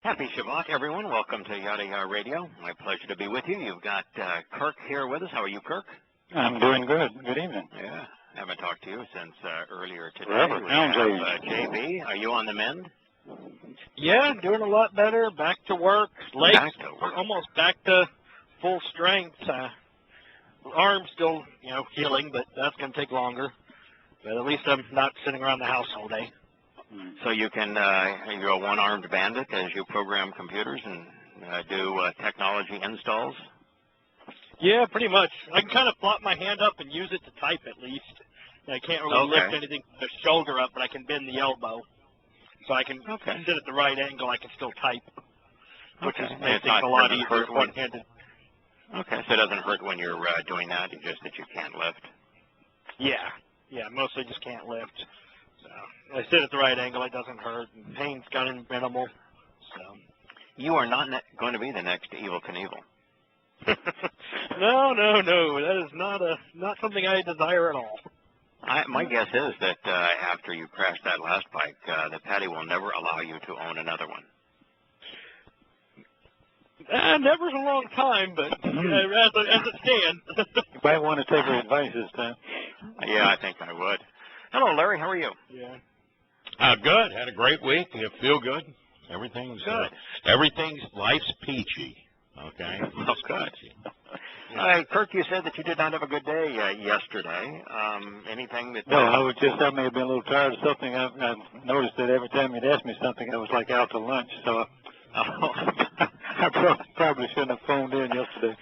Happy Shabbat, everyone. Welcome to Yahowah Radio. My pleasure to be with you. You've got Kirk here with us. How are you, Kirk? I'm doing good. Good evening. Yeah, haven't talked to you since earlier today. Forever. JB, are you on the mend? Yeah, doing a lot better. Back to work. Legs almost back to full strength. Arm still, healing, but that's going to take longer. But at least I'm not sitting around the house all day. So you can, you're a one-armed bandit as you program computers and do technology installs? Yeah, pretty much. I can kind of flop my hand up and use it to type at least. I can't really lift anything from the shoulder up, but I can bend the elbow. So I can sit at the right angle. I can still type, which makes things a lot easier one-handed. Okay, so it doesn't hurt when you're doing that, it's just that you can't lift? Yeah, mostly just can't lift. So I sit at the right angle, it doesn't hurt, and pain's kind of minimal. So you are not going to be the next Evel Knievel. No, that is not something I desire at all. My guess is that after you crash that last bike, the Patty will never allow you to own another one. Never's a long time, but as it stands. You might want to take her advice this time. Yeah, I think I would. Hello, Larry. How are you? Yeah. Good. Had a great week. You feel good? Everything's good. Life's peachy. Okay. Oh, good. Kirk, you said that you did not have a good day yesterday. Anything that? No, I may have been a little tired of something. I noticed that every time you'd ask me something, I was like out to lunch. So I probably shouldn't have phoned in yesterday.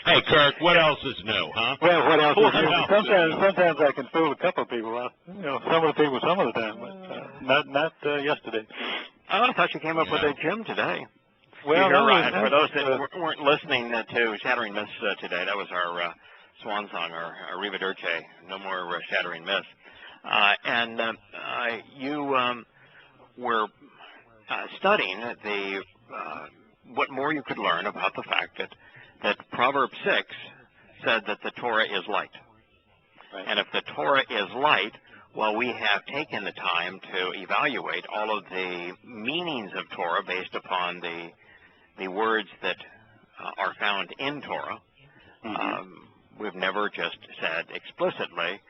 Hey, Kirk, what else is new, huh? Well, what else is new? Sometimes I can fool a couple of people. Some of the people some of the time, but not yesterday. Oh, I thought you came up with a gym today. Well, for those that weren't listening to Shattering Myths today, that was our swan song, our Arrivederci, no more Shattering Myths. And you were studying what more you could learn about the fact that Proverbs 6 said that the Torah is light. Right. And if the Torah is light, well, we have taken the time to evaluate all of the meanings of Torah based upon the words that are found in Torah. We've never just said explicitly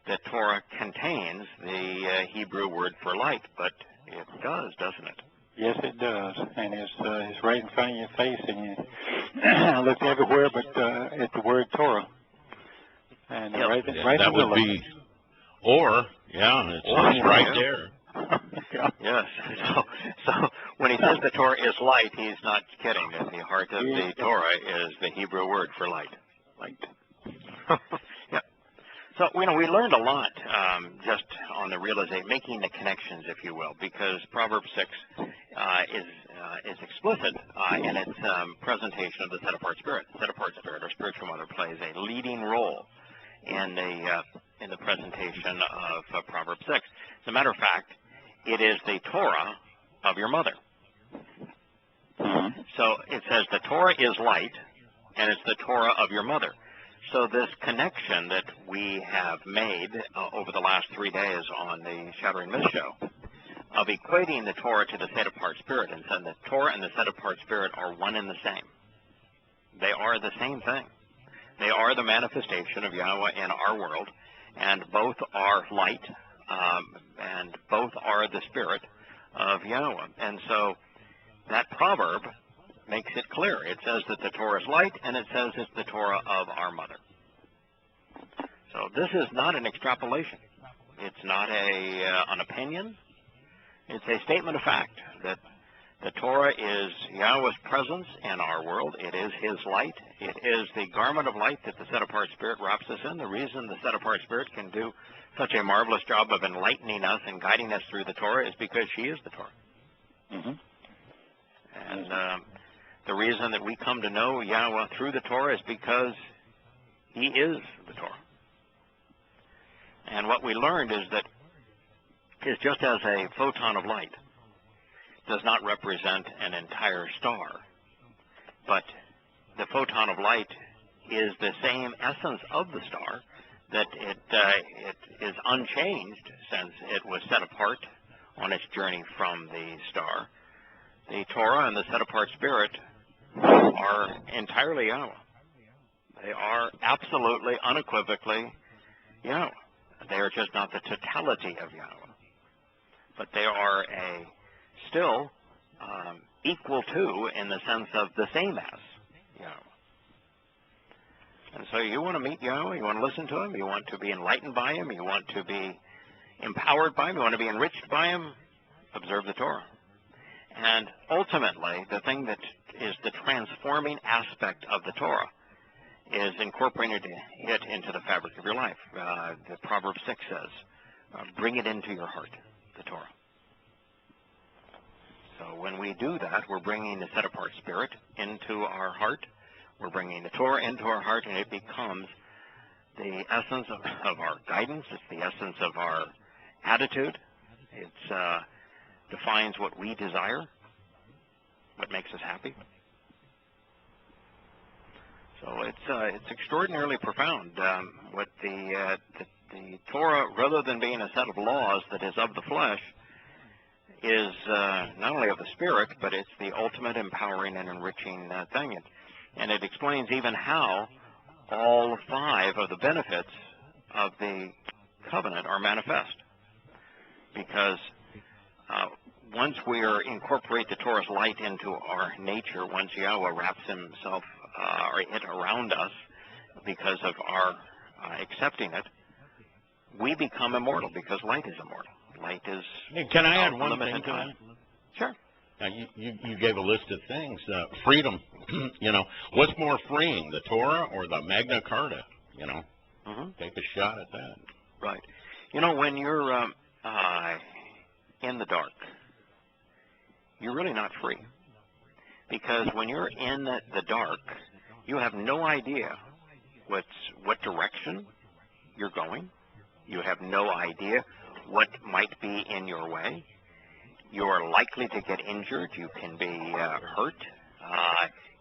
that Torah contains the Hebrew word for light, but it does, doesn't it? Yes, it does, and it's right in front of your face, and you look everywhere but at the word Torah, and that would be, it's right there. Yes. So when he says the Torah is light, he's not kidding. The heart of the Torah is the Hebrew word for light. Light. Yeah. So, we learned a lot just on the realization, making the connections, if you will, because Proverbs 6 is explicit in its presentation of the set-apart spirit. The set-apart spirit, or spiritual mother, plays a leading role in the presentation of Proverbs 6. As a matter of fact, it is the Torah of your mother. So it says the Torah is light, and it's the Torah of your mother. So this connection that we have made over the last 3 days on the Shattering Myths show of equating the Torah to the set-apart spirit and saying the Torah and the set-apart spirit are one and the same. They are the same thing. They are the manifestation of Yahweh in our world, and both are light, and both are the spirit of Yahweh. And so that proverb makes it clear. It says that the Torah is light, and it says it's the Torah of our mother. So this is not an extrapolation. It's not an opinion. It's a statement of fact that the Torah is Yahweh's presence in our world. It is His light. It is the garment of light that the set-apart spirit wraps us in. The reason the set-apart spirit can do such a marvelous job of enlightening us and guiding us through the Torah is because she is the Torah. And the reason that we come to know Yahweh through the Torah is because He is the Torah. And what we learned is that just as a photon of light does not represent an entire star, but the photon of light is the same essence of the star, that it is unchanged since it was set apart on its journey from the star. The Torah and the set-apart spirit are entirely Yahweh. They are absolutely, unequivocally Yahweh. They are just not the totality of Yahweh, but they are still equal to, in the sense of the same as Yahweh. And so you want to meet Yahweh, you want to listen to Him, you want to be enlightened by Him, you want to be empowered by Him, you want to be enriched by Him, observe the Torah. And ultimately, the thing that is the transforming aspect of the Torah is incorporating it into the fabric of your life. The Proverbs 6 says, bring it into your heart, the Torah. So when we do that, we're bringing the set-apart spirit into our heart. We're bringing the Torah into our heart, and it becomes the essence of our guidance. It's the essence of our attitude. It defines what we desire, what makes us happy. So it's extraordinarily profound. What the Torah, rather than being a set of laws that is of the flesh, is not only of the spirit, but it's the ultimate empowering and enriching thing. And it explains even how all 5 of the benefits of the covenant are manifest. Because once we incorporate the Torah's light into our nature, once Yahweh wraps himself or it around us because of our accepting it, we become immortal, because light is immortal. Light is... Can I add one thing to that? Sure. Now, you gave a list of things. Freedom, what's more freeing, the Torah or the Magna Carta? Take a shot at that. Right. When you're in the dark, you're really not free. Because when you're in the dark, you have no idea what direction you're going. You have no idea what might be in your way. You are likely to get injured. You can be hurt.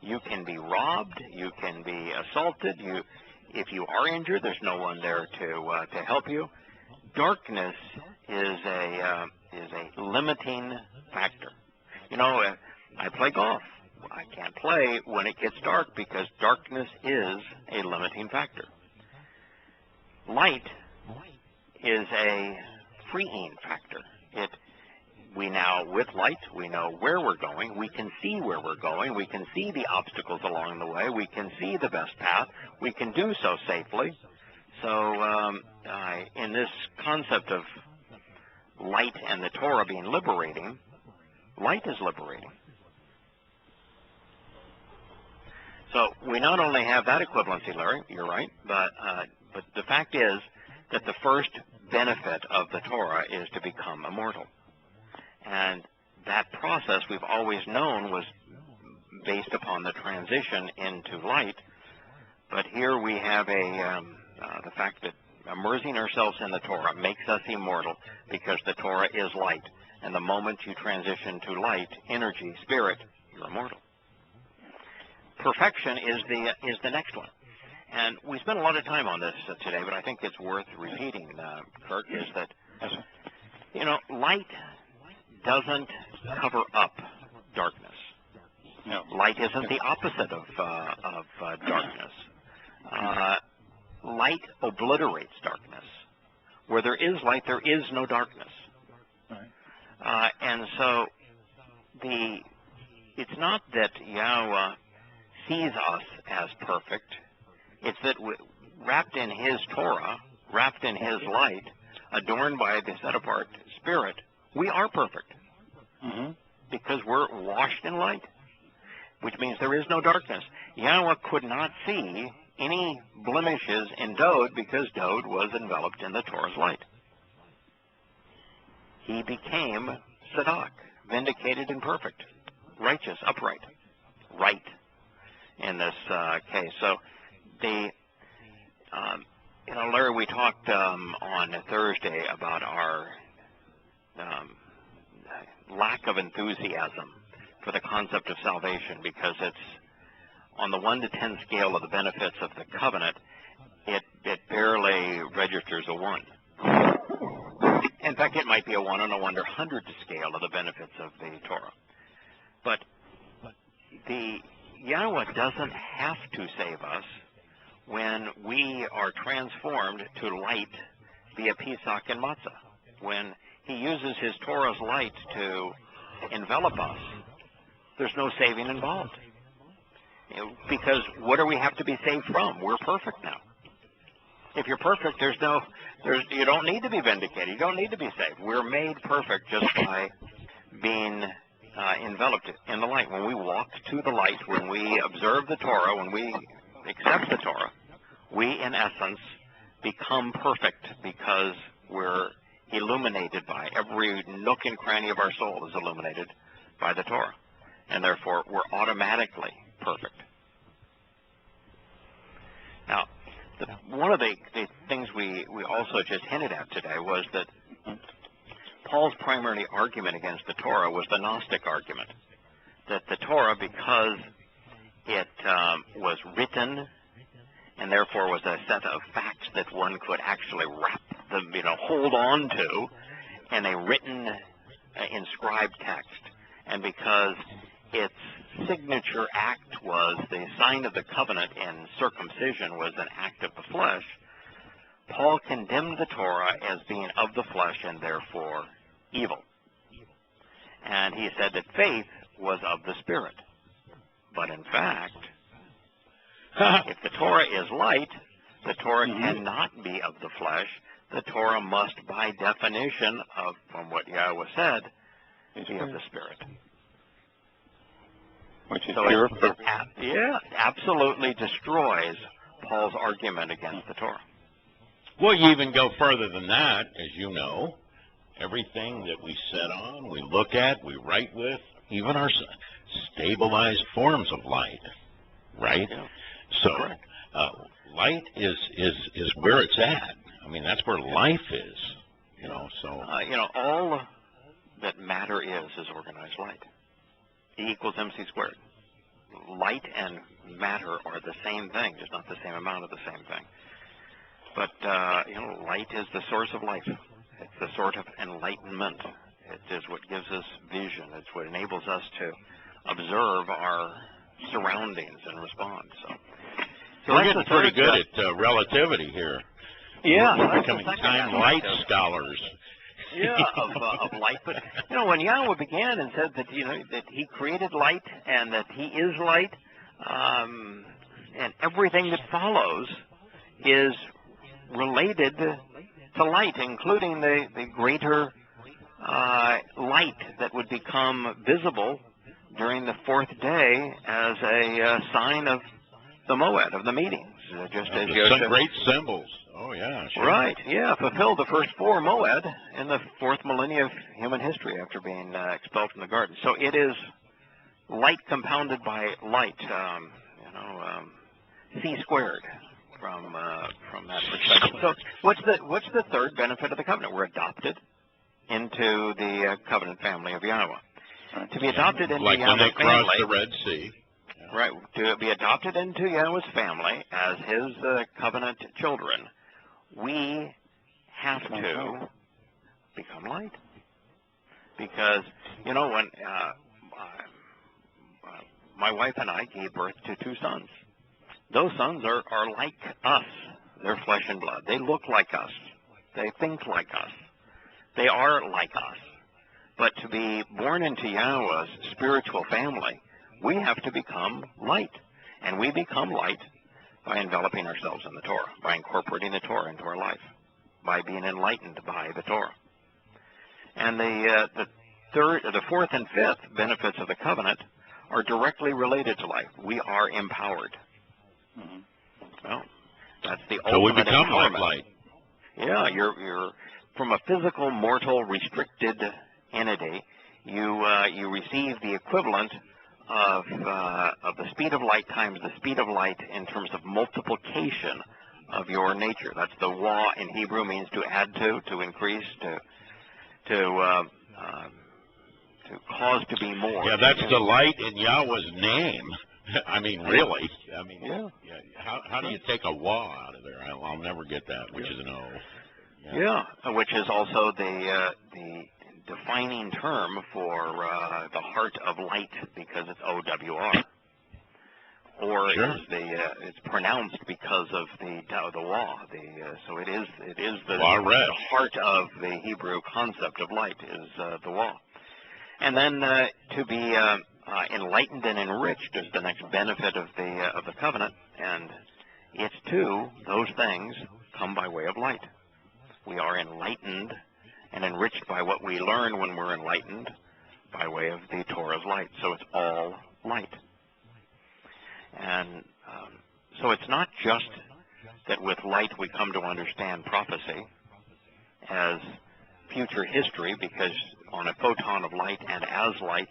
You can be robbed. You can be assaulted. If you are injured, there's no one there to help you. Darkness is a limiting factor. I play golf. I can't play when it gets dark because darkness is a limiting factor. Light is a freeing factor. We now, with light, we know where we're going. We can see where we're going. We can see the obstacles along the way. We can see the best path. We can do so safely. So in this concept of light and the Torah being liberating, light is liberating. So we not only have that equivalency, Larry, you're right, but the fact is that the first benefit of the Torah is to become immortal. And that process we've always known was based upon the transition into light. But here we have the fact that immersing ourselves in the Torah makes us immortal because the Torah is light. And the moment you transition to light, energy, spirit, you're immortal. Perfection is the next one. And we spent a lot of time on this today, but I think it's worth repeating, Kurt, is that, light doesn't cover up darkness. No. Light isn't the opposite of darkness. Light obliterates darkness. Where there is light, there is no darkness. Right. And so it's not that Yahweh sees us as perfect. It's that wrapped in His Torah, wrapped in His light, adorned by the set-apart Spirit, we are perfect. Mm-hmm. Because we're washed in light, which means there is no darkness. Yahweh could not see any blemishes in Dode because Dode was enveloped in the Torah's light. He became Tzedak, vindicated and perfect, righteous, upright, right in this case. So Larry, we talked on Thursday about our lack of enthusiasm for the concept of salvation, because it's on the 1 to 10 scale of the benefits of the covenant, it barely registers a 1. And fact, it might be a 1 on a 100 scale of the benefits of the Torah. But the Yahweh doesn't have to save us when we are transformed to light via Pesach and Matzah. When he uses his Torah's light to envelop us, there's no saving involved. Because what do we have to be saved from? We're perfect now. If you're perfect, you don't need to be vindicated. You don't need to be saved. We're made perfect just by being enveloped in the light. When we walk to the light, when we observe the Torah, when we accept the Torah, we, in essence, become perfect because we're illuminated by every nook and cranny of our soul is illuminated by the Torah. And therefore, we're automatically perfect. Now, one of the things we also just hinted at today was that Paul's primary argument against the Torah was the Gnostic argument, that the Torah, because it was written and therefore was a set of facts that one could actually wrap them, hold on to in a written, inscribed text, and because its signature act was the sign of the covenant in circumcision was an act of the flesh, Paul condemned the Torah as being of the flesh and therefore evil. And he said that faith was of the Spirit. But in fact, if the Torah is light, the Torah cannot be of the flesh. The Torah must, by definition, from what Yahweh said, be of the Spirit. Which is so pure. it absolutely destroys Paul's argument against the Torah. Well, you even go further than that, as you know. Everything that we sit on, we look at, we write with, even our stabilized forms of light, right? Yeah. So light is where it's at. I mean, that's where life is, so. All that matter is organized light. E equals MC squared. Light and matter are the same thing, just not the same amount of the same thing. But, light is the source of life. It's the sort of enlightenment. It is what gives us vision. It's what enables us to observe our surroundings and respond. So we're getting pretty good at relativity here. Yeah. We're becoming time light scholars. Yeah, of light. But, when Yahweh began and said that, that he created light and that he is light, and everything that follows is related to light, including the greater light that would become visible during the fourth day as a sign of the moed, of the meetings. Just as some great symbols. Oh, yeah. Sure. Right, yeah, fulfilled the first 4 moed in the 4th millennia of human history after being expelled from the garden. So it is light compounded by light, C squared from that perspective. So what's the third benefit of the covenant? We're adopted into the covenant family of Yahweh. To be adopted into like Yahweh's when they crossed family, the Red Sea. Yeah. Right, to be adopted into Yahweh's family as his covenant children, we have to become light. Because, when my wife and I gave birth to 2 sons, those sons are like us. They're flesh and blood. They look like us. They think like us. They are like us. But to be born into Yahweh's spiritual family, we have to become light. And we become light by enveloping ourselves in the Torah, by incorporating the Torah into our life, by being enlightened by the Torah. And the 4th and 5th benefits of the covenant are directly related to life. We are empowered. Well, that's the ultimate So we become empowerment. like light. Yeah, you're from a physical, mortal, restricted entity. You receive the equivalent of the speed of light times the speed of light in terms of multiplication of your nature. That's the wa in Hebrew, means to add to increase, to cause to be more. Yeah, that's the light in Yahweh's name. I mean, really. Yeah. How do you take a wa out of there? I'll never get that, which is an O. Yeah, which is also the defining term for the heart of light, because it's OWR. Or Sure. is it's pronounced because of the Yahowah. So it is the heart of the Hebrew concept of light is the Yahowah. And then to be enlightened and enriched is the next benefit of the covenant, and it's too, those things come by way of light. We are enlightened and enriched by what we learn when we're enlightened by way of the Torah's light. So it's all light. And so it's not just that with light we come to understand prophecy as future history, because on a photon of light and as light,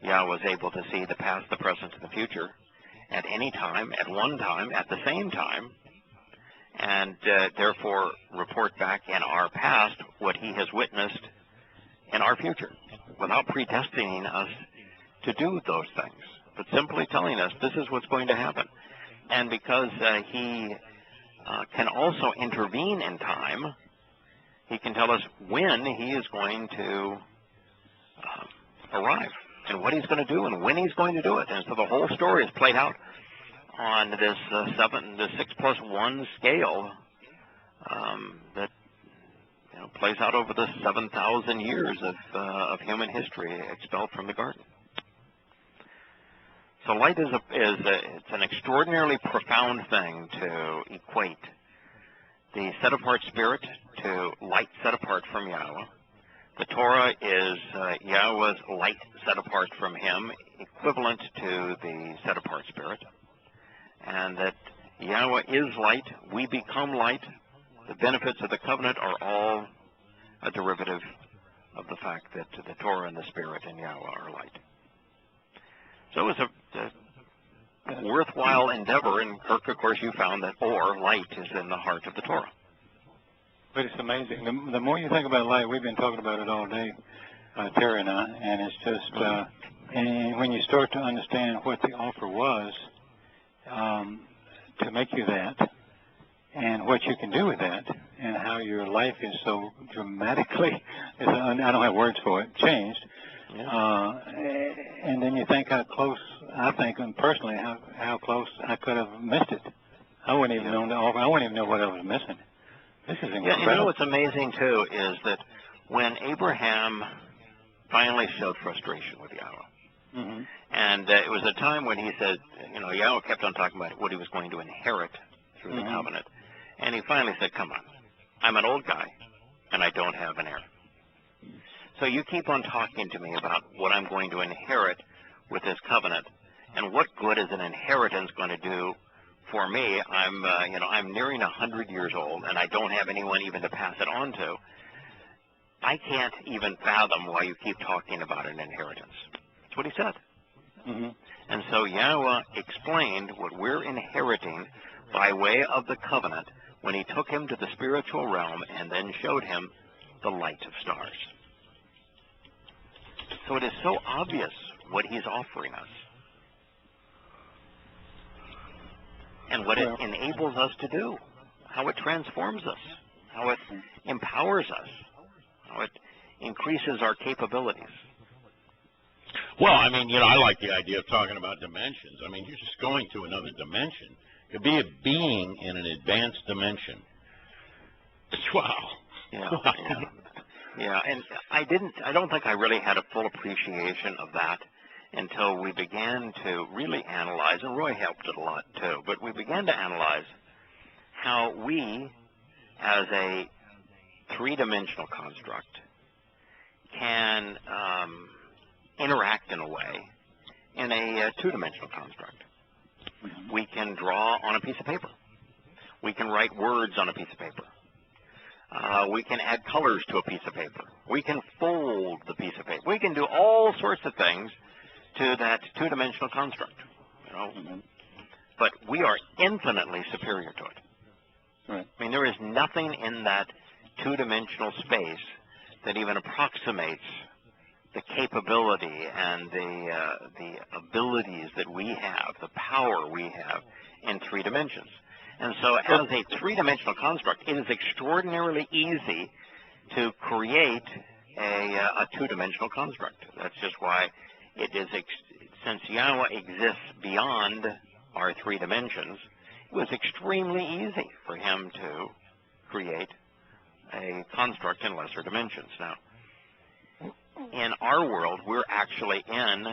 Yahweh is able to see the past, the present, and the future at any time, at one time, at the same time, and therefore report back in our past what he has witnessed in our future, without predestining us to do those things, but simply telling us this is what's going to happen. And because he can also intervene in time, he can tell us when he is going to arrive, and what he's going to do, and when he's going to do it. And so the whole story is played out on this 6+1 scale that plays out over the 7,000 years of human history expelled from the garden. So light it's an extraordinarily profound thing to equate the set-apart spirit to light set apart from Yahweh. The Torah is Yahweh's light set apart from him, equivalent to the set-apart spirit. And that Yahweh is light, we become light. The benefits of the covenant are all a derivative of the fact that the Torah and the Spirit and Yahweh are light. So it was a worthwhile endeavor, and Kirk, of course, you found that light is in the heart of the Torah. But it's amazing. The more you think about light, we've been talking about it all day, Terry and I, and it's just, and when you start to understand what the offer was to make you that, and what you can do with that, and how your life is so dramatically, I don't have words for it, changed. Yeah. And then you think how close, I think, and personally, how close I could have missed it. I wouldn't even know the offer. I wouldn't even know what I was missing. This is incredible. Yeah, what's amazing, too, is that when Abraham finally showed frustration with Yahweh, and it was a time when he said, Yahweh kept on talking about what he was going to inherit through the covenant, and he finally said, come on, I'm an old guy, and I don't have an heir. So you keep on talking to me about what I'm going to inherit with this covenant, and what good is an inheritance going to do for me? I'm nearing 100 years old, and I don't have anyone even to pass it on to. I can't even fathom why you keep talking about an inheritance. That's what he said. And so Yahweh explained what we're inheriting by way of the covenant when he took him to the spiritual realm and then showed him the light of stars. So it is so obvious what he's offering us, and what it enables us to do, how it transforms us, how it empowers us, how it increases our capabilities. Well, I like the idea of talking about dimensions. You're just going to another dimension. To be a being in an advanced dimension. Wow. Yeah, and I don't think I really had a full appreciation of that until we began to really analyze, and Roy helped it a lot too, but we began to analyze how we, as a three-dimensional construct, can interact in a way in a two-dimensional construct. We can draw on a piece of paper. We can write words on a piece of paper. We can add colors to a piece of paper. We can fold the piece of paper. We can do all sorts of things to that two-dimensional construct. But we are infinitely superior to it. Right. There is nothing in that two-dimensional space that even approximates the capability and the abilities that we have, the power we have in three dimensions. And so as a three-dimensional construct, it is extraordinarily easy to create a two-dimensional construct. That's just why it is, since Yahweh exists beyond our three dimensions, it was extremely easy for him to create a construct in lesser dimensions. Now, in our world, we're actually in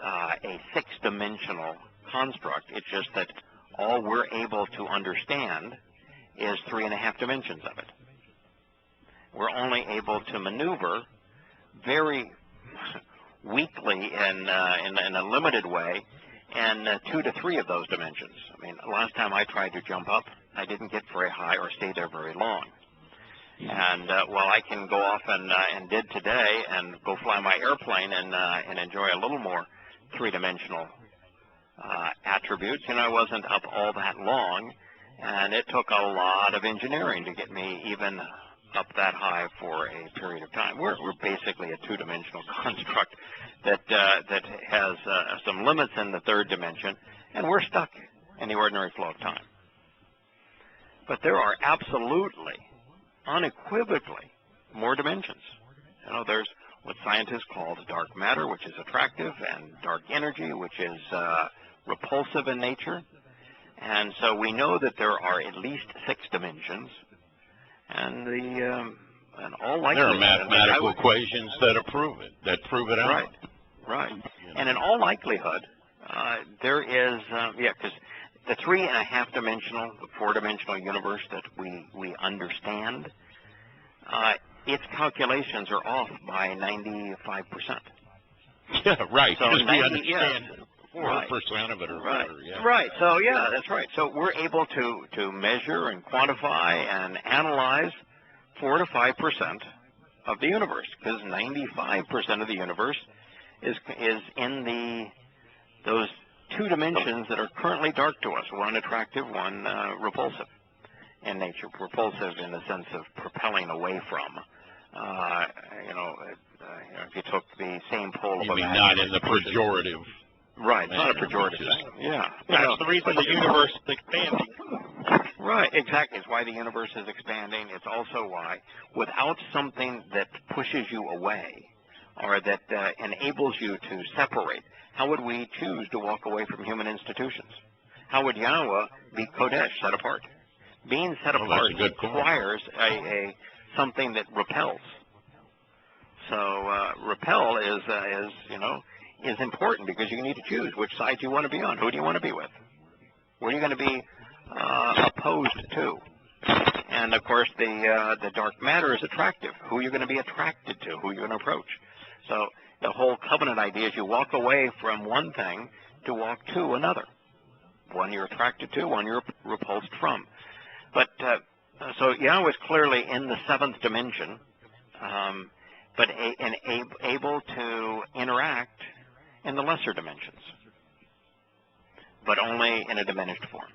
a six-dimensional construct. It's just that all we're able to understand is 3.5 dimensions of it. We're only able to maneuver very weakly and in a limited way in 2 to 3 of those dimensions. I mean, last time I tried to jump up, I didn't get very high or stay there very long. And while I can go off and did today and go fly my airplane and enjoy a little more three-dimensional attributes, I wasn't up all that long, and it took a lot of engineering to get me even up that high for a period of time. We're basically a two-dimensional construct that has some limits in the third dimension, and we're stuck in the ordinary flow of time. But there are absolutely, unequivocally, more dimensions. There's what scientists call dark matter, which is attractive, and dark energy, which is repulsive in nature. And so we know that there are at least 6 dimensions, and and all likelihood, there are mathematical equations that prove it out. Right. And in all likelihood, there is, because the 3.5 dimensional, the 4-dimensional universe that we understand, its calculations are off by 95%. Yeah, right. So because we understand 4% of it or right. better. Yeah. Right. So that's right. So we're able to measure and quantify and analyze 4 to 5% of the universe, because 95% of the universe is in those 2 dimensions that are currently dark to us, one attractive, one repulsive in nature. Repulsive in the sense of propelling away from. If you took the same pole of you a mean magnet, not in the pejorative. Right, not a pejorative thing. Yeah. That's the reason the universe is expanding. Right, exactly. It's why the universe is expanding. It's also why, without something that pushes you away or that enables you to separate, how would we choose to walk away from human institutions? How would Yahweh be Kodesh, set apart? Being set apart requires something that repels. So repel is important, because you need to choose which side you want to be on. Who do you want to be with? What are you going to be opposed to? And of course, the dark matter is attractive. Who are you going to be attracted to? Who are you going to approach? So the whole covenant idea is you walk away from one thing to walk to another. One you're attracted to, one you're repulsed from. But so Yahweh is clearly in the 7th dimension, but able to interact in the lesser dimensions, but only in a diminished form.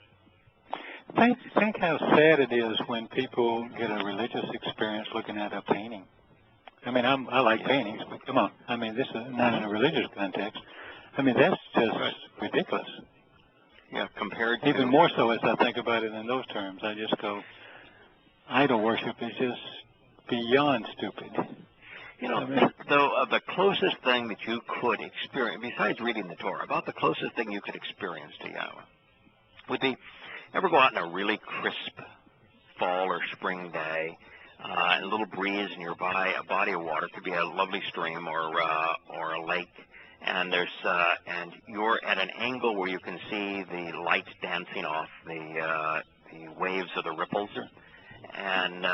Think how sad it is when people get a religious experience looking at a painting. I mean, I like paintings, but come on. I mean, this is not in a religious context. I mean, that's just ridiculous. Yeah, compared to... Even more so as I think about it in those terms. I just go, idol worship is just beyond stupid. The closest thing that you could experience, besides reading the Torah, about the closest thing you could experience to Yahweh would be, ever go out in a really crisp fall or spring day, a little breeze nearby, a body of water, could be a lovely stream or a lake, and you're at an angle where you can see the light dancing off the waves of the ripples, and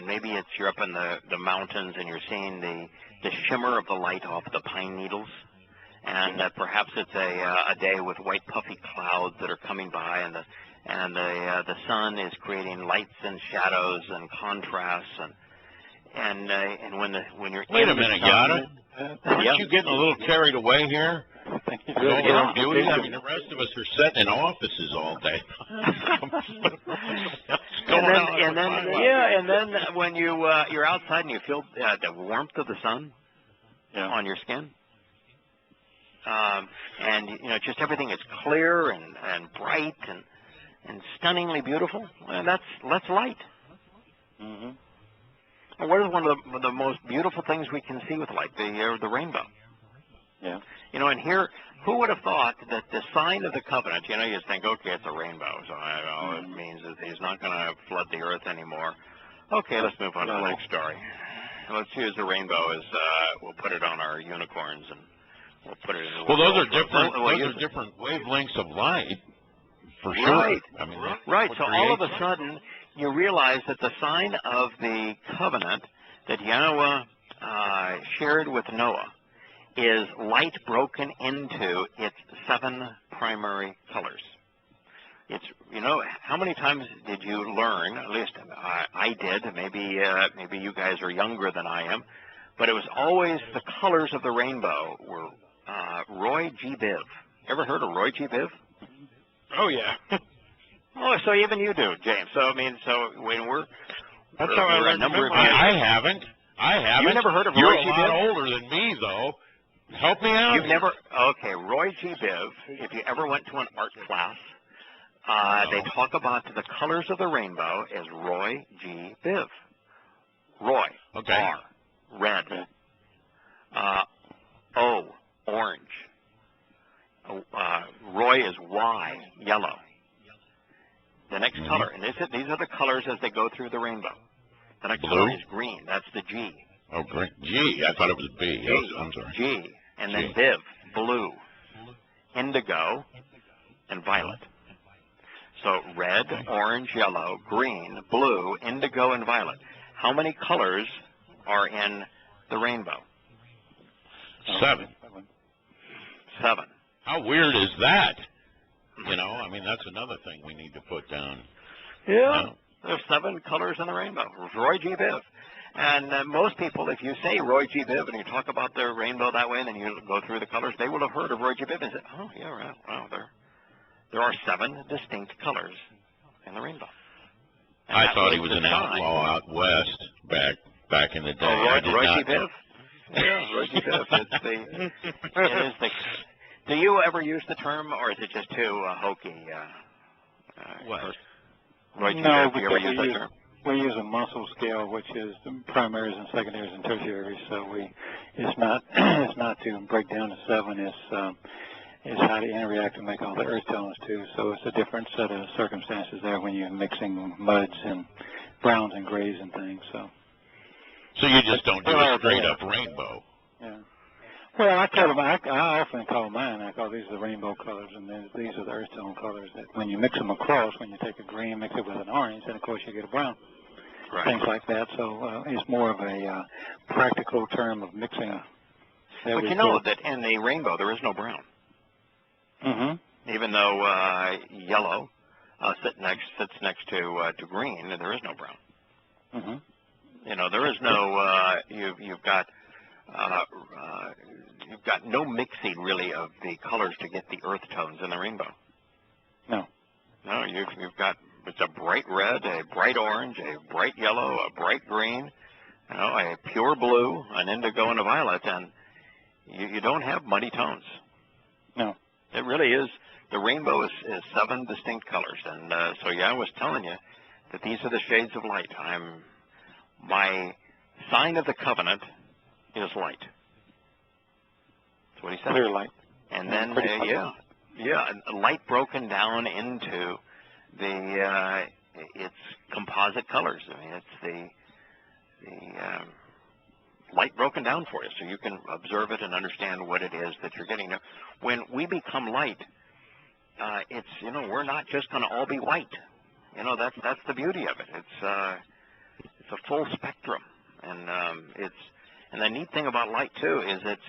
maybe you're up in the mountains and you're seeing the shimmer of the light off the pine needles, and perhaps it's a day with white puffy clouds that are coming by, and the sun is creating lights and shadows and contrasts, and when you're wait a minute, Yada. Aren't you getting a little carried away here? Beauty. I mean, the rest of us are sitting in offices all day. And then when you're outside and you feel the warmth of the sun on your skin, and just everything is clear and bright, and stunningly beautiful, well, that's light. Mm-hmm. And what is one of the most beautiful things we can see with light? The rainbow. Yeah. You know, and here, who would have thought that the sign of the covenant, you know, you think, okay, it's a rainbow, so it means that he's not going to flood the earth anymore. Okay, let's move on to the next story. Let's use the rainbow as, we'll put it on our unicorns, and we'll put it in the Well, those are different wavelengths of light, for sure. Right. I mean, right, so all of a sudden, you realize that the sign of the covenant that Yahweh shared with Noah is light broken into its 7 primary colors. It's, you know, how many times did you learn, at least I did, maybe you guys are younger than I am, but it was always the colors of the rainbow were Roy G. Biv. Ever heard of Roy G. Biv? Oh, yeah. Oh, so even you do, James. So, I mean, so when that's how I learned. I haven't. You've never heard of You're Roy G. Biv? You're a lot older than me, though. Help me out. You've never, okay, Roy G. Biv, if you ever went to an art class, they talk about the colors of the rainbow as Roy G. Biv. Roy, okay. R, red. O, orange. Roy is Y, yellow. The next color, and these are the colors as they go through the rainbow. The next color is green. That's the G. Oh, green. G. I thought it was B. G. I'm sorry. G. And then Biv, blue, indigo, and violet. So red, orange, yellow, green, blue, indigo, and violet. How many colors are in the rainbow? 7. 7. How weird is that? You know, I mean, that's another thing we need to put down. Yeah. There's 7 colors in the rainbow. Roy G. Biv. And most people, if you say Roy G. Biv and you talk about the rainbow that way and then you go through the colors, they will have heard of Roy G. Biv and say, oh, yeah, right. Wow, there are 7 distinct colors in the rainbow. And I thought he was an outlaw out west back in the day. Oh, Roy G. Biv? Yeah, Roy G. Biv. It is the... Do you ever use the term, or is it just too hokey? What? Roy G. Biv, do you ever use that term? We use a muscle scale, which is the primaries and secondaries and tertiaries. So it's not to break down to 7. It's how to interact and make all the earth tones too. So it's a different set of circumstances there when you're mixing muds and browns and grays and things. So you just don't do a straight up rainbow. Yeah. Well, I often call mine. I call these the rainbow colors, and these are the earth tone colors. That when you mix them across, when you take a green, mix it with an orange, then of course you get a brown. Right. Things like that. So it's more of a practical term of mixing. But you know that in the rainbow there is no brown. Mm-hmm. Even though yellow sits next to green, there is no brown. Mm-hmm. You know, there is no. You've got no mixing really of the colors to get the earth tones in the rainbow. No. No, you've got, it's a bright red, a bright orange, a bright yellow, a bright green, you know, a pure blue, an indigo, and a violet, and you don't have muddy tones. No. It really is, the rainbow is 7 distinct colors, and so yeah, I was telling you that these are the shades of light. My sign of the covenant is light. That's what he said. Clear light. And then, light broken down into its composite colors. I mean, it's the light broken down for you, so you can observe it and understand what it is that you're getting. Now, when we become light, it's, you know, we're not just going to all be white. You know, that's the beauty of it. It's a full spectrum, and and the neat thing about light too is it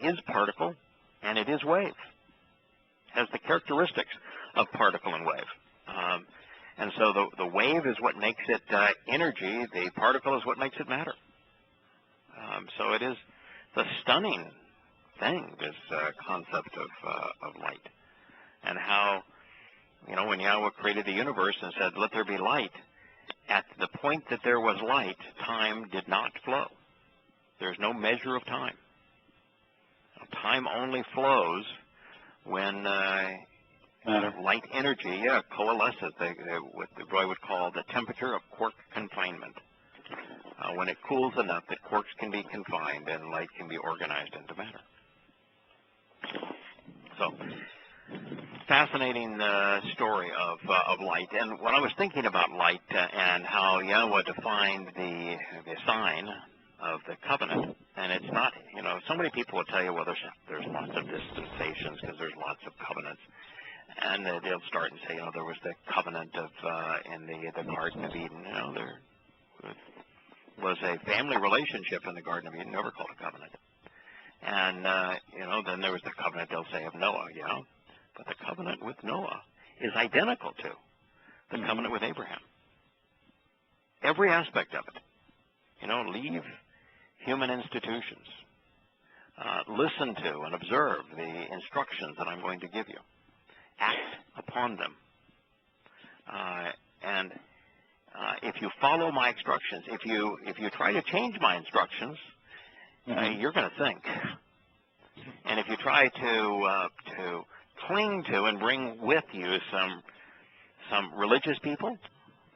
is particle and it is wave. It has the characteristics of particle and wave. And so the wave is what makes it energy. The particle is what makes it matter. So it is the stunning thing, this concept of light, and how, you know, when Yahweh created the universe and said, "Let there be light," at the point that there was light, time did not flow. There's no measure of time. Time only flows when light energy, coalesces. What the Roy would call the temperature of quark confinement. When it cools enough that quarks can be confined and light can be organized into matter. So, fascinating story of light. And when I was thinking about light and how Yahweh defined the sign of the covenant, and it's not, so many people will tell you, well, there's lots of dispensations because there's lots of covenants. And they'll start and say, there was the covenant of in the Garden of Eden. There was a family relationship in the Garden of Eden, never called a covenant. And, then there was the covenant, they'll say, of Noah, But the covenant with Noah is identical to the covenant with Abraham. Every aspect of it. Leave human institutions. Listen to and observe the instructions that I'm going to give you. Act upon them. And if you follow my instructions, if you try to change my instructions, you're going to think. And if you try to cling to and bring with you some religious people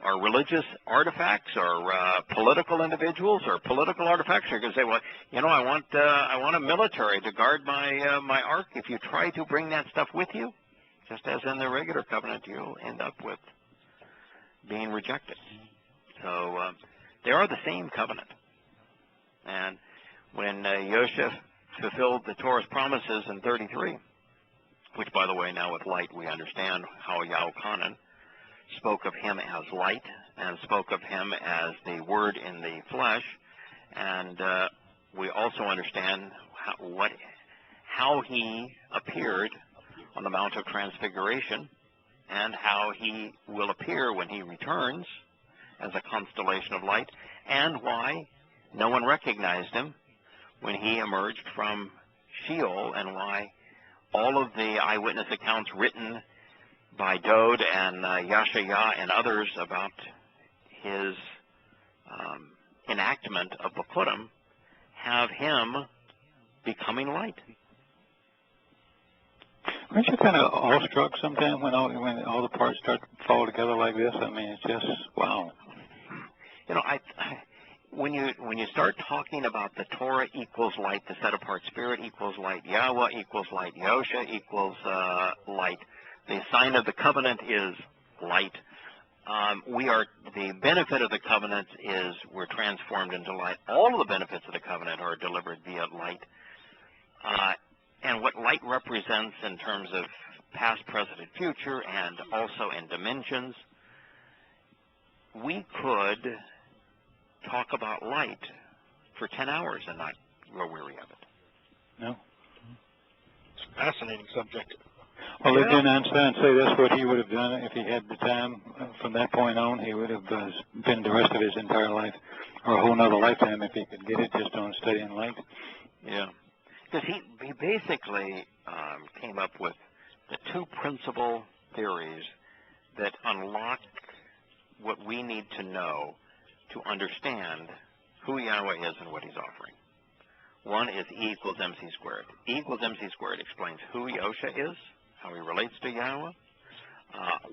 or religious artifacts or political individuals or political artifacts, you're going to say, well, I want a military to guard my ark. If you try to bring that stuff with you, just as in the regular covenant, you'll end up with being rejected. So they are the same covenant. And when Yosef fulfilled the Torah's promises in 33, which, by the way, now with light we understand how Yahweh spoke of him as light and spoke of him as the Word in the flesh, and we also understand how he appeared on the Mount of Transfiguration and how he will appear when he returns as a constellation of light, and why no one recognized him when he emerged from Sheol, and why all of the eyewitness accounts written by Dode and Yashaya and others about his enactment of Bakurim have him becoming light. Aren't you kind of awestruck sometimes when all the parts start to fall together like this? I mean, it's just wow. When you start talking about the Torah equals light, the set apart spirit equals light, Yahweh equals light, Yosha equals light, the sign of the covenant is light. The benefit of the covenant is we're transformed into light. All of the benefits of the covenant are delivered via light. And what light represents in terms of past, present, and future, and also in dimensions, we could talk about light for 10 hours and not grow weary of it. No. It's a fascinating subject. Well, didn't Einstein say that's what he would have done if he had the time from that point on? He would have been the rest of his entire life, or a whole nother lifetime if he could get it just on studying light. Yeah. Because he basically came up with the two principal theories that unlock what we need to know to understand who Yahweh is and what he's offering. One is E equals MC squared. E equals MC squared explains who Yosha is, how he relates to Yahweh,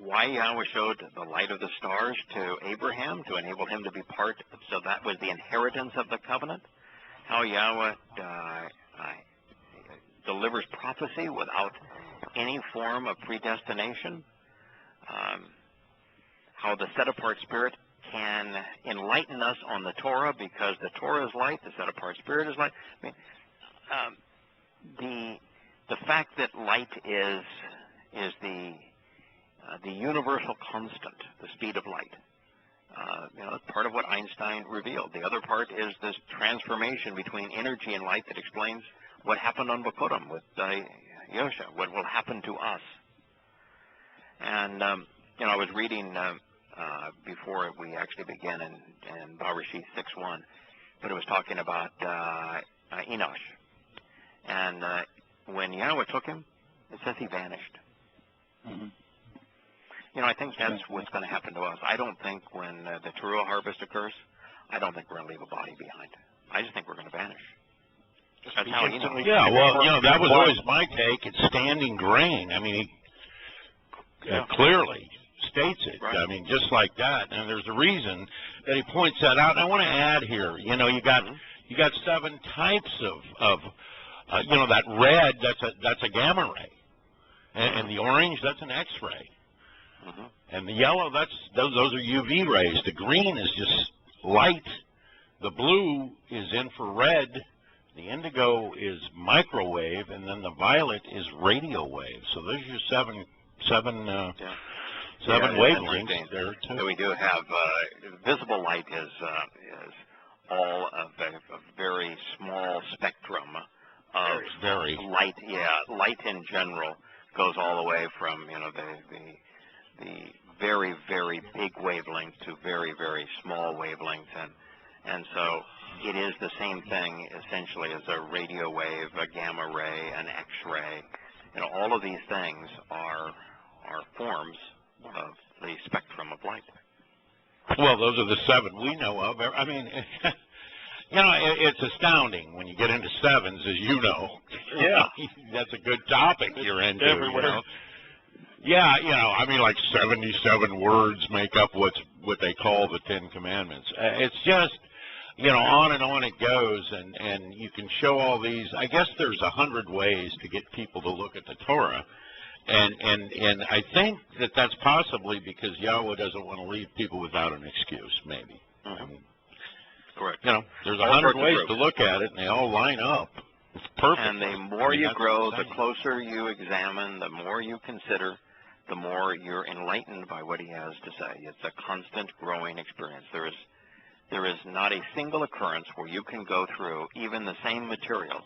why Yahweh showed the light of the stars to Abraham to enable him to be part, so that was the inheritance of the covenant, how Yahweh delivers prophecy without any form of predestination, how the set-apart spirit can enlighten us on the Torah because the Torah is light, the set-apart spirit is light. I mean, the fact that light is the universal constant, the speed of light. That's part of what Einstein revealed. The other part is this transformation between energy and light that explains what happened on Bakurim with Yosha, what will happen to us. And, I was reading before we actually began in Bereshit 6:1, but it was talking about Enosh. And when Yahweh took him, it says he vanished. Mm-hmm. I think that's what's going to happen to us. I don't think when the Towrah harvest occurs, I don't think we're going to leave a body behind. I just think we're going to vanish. That's how Yeah, well, that was always my take. It's standing grain. I mean, clearly states it. Right. I mean, just like that. And there's a reason that he points that out. And I want to add here, you got 7 types of that red, that's a gamma ray, and the orange, that's an X-ray, and the yellow, those are UV rays. The green is just light. The blue is infrared. The indigo is microwave, and then the violet is radio wave. So there's your seven wavelengths there too. So we do have visible light is all of a very small spectrum of very light. Yeah, light in general goes all the way from the very, very big wavelength to very, very small wavelengths, and so it is the same thing essentially as a radio wave, a gamma ray, an X-ray. All of these things are forms of the spectrum of light. Well, those are the 7 we know of. I mean, it's astounding when you get into 7s, as you know. Yeah. That's a good topic you're into. Everywhere. Yeah, I mean, like 77 words make up what they call the 10 Commandments. It's just, on and on it goes, and you can show all these. I guess there's 100 ways to get people to look at the Torah. And I think that's possibly because Yahweh doesn't want to leave people without an excuse, maybe. I mean, correct. There's 100 ways to look at it, and they all line up. It's perfect. And the more you grow, the closer you examine, the more you consider, the more you're enlightened by what he has to say. It's a constant growing experience. There is not a single occurrence where you can go through even the same material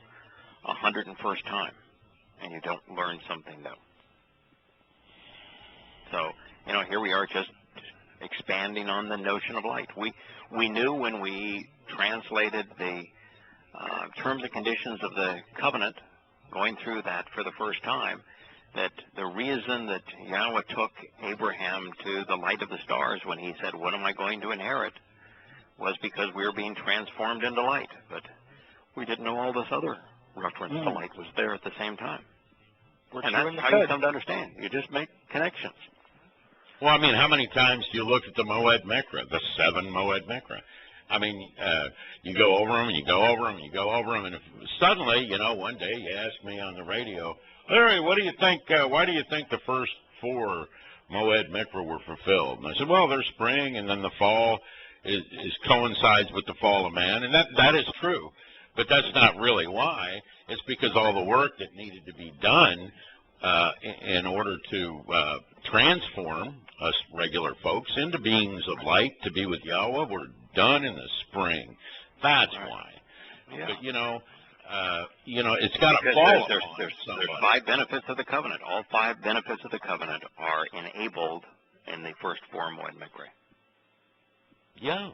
101st time, and you don't learn something new. So, here we are just expanding on the notion of light. We knew when we translated the terms and conditions of the covenant, going through that for the first time, that the reason that Yahweh took Abraham to the light of the stars when he said, "What am I going to inherit?" was because we were being transformed into light. But we didn't know all this other reference to light was there at the same time. And that's how you come to understand. You just make connections. Well, I mean, how many times do you look at the Moed Mikra, the 7 Moed Mikra? I mean, you go over them, and you go over them, and you go over them, and if suddenly, one day you ask me on the radio, "Larry, what do you think, why do you think the first 4 Moed Mikra were fulfilled?" And I said, well, there's spring, and then the fall is coincides with the fall of man, and that is true. But that's not really why. It's because all the work that needed to be done in order to transform us regular folks into beings of light to be with Yahweh were done in the spring. That's why. Yeah. But it's got to fall. There's 5 benefits of the covenant. All 5 benefits of the covenant are enabled in the first 4 Moed Mikra. Yeah.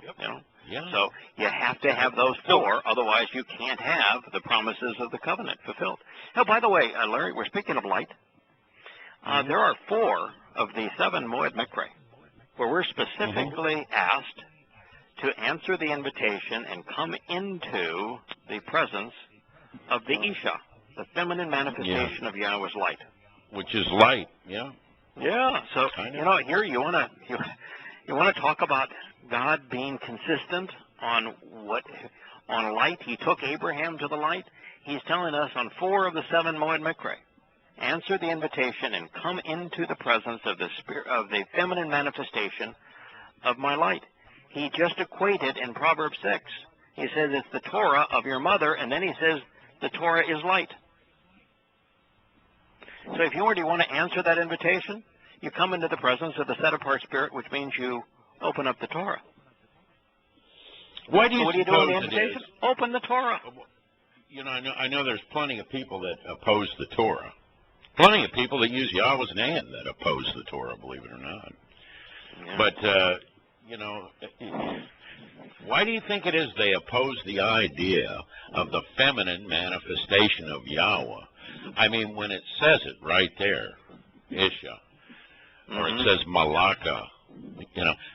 Yeah. So you have to have those 4, otherwise you can't have the promises of the covenant fulfilled. Oh, by the way, Larry, we're speaking of light. There are 4 of the 7 Moed Mikra where we're specifically asked to answer the invitation and come into the presence of the Isha, the feminine manifestation of Yahweh's light. Which is light, yeah. Yeah, so, here you want to talk about God being consistent on light. He took Abraham to the light. He's telling us on 4 of the 7 Moed Mikra, answer the invitation and come into the presence of the spirit of the feminine manifestation of my light. He just equated in Proverbs 6. He says it's the Torah of your mother, and then he says the Torah is light. So if you already want to answer that invitation, you come into the presence of the set-apart spirit, which means you open up the Torah. What do you do in the invitation? Open the Torah. I know there's plenty of people that oppose the Torah. Plenty of people that use Yahweh's name that oppose the Torah, believe it or not. Yeah. But, why do you think it is they oppose the idea of the feminine manifestation of Yahweh? I mean, when it says it right there, Isha, or it says Malaka,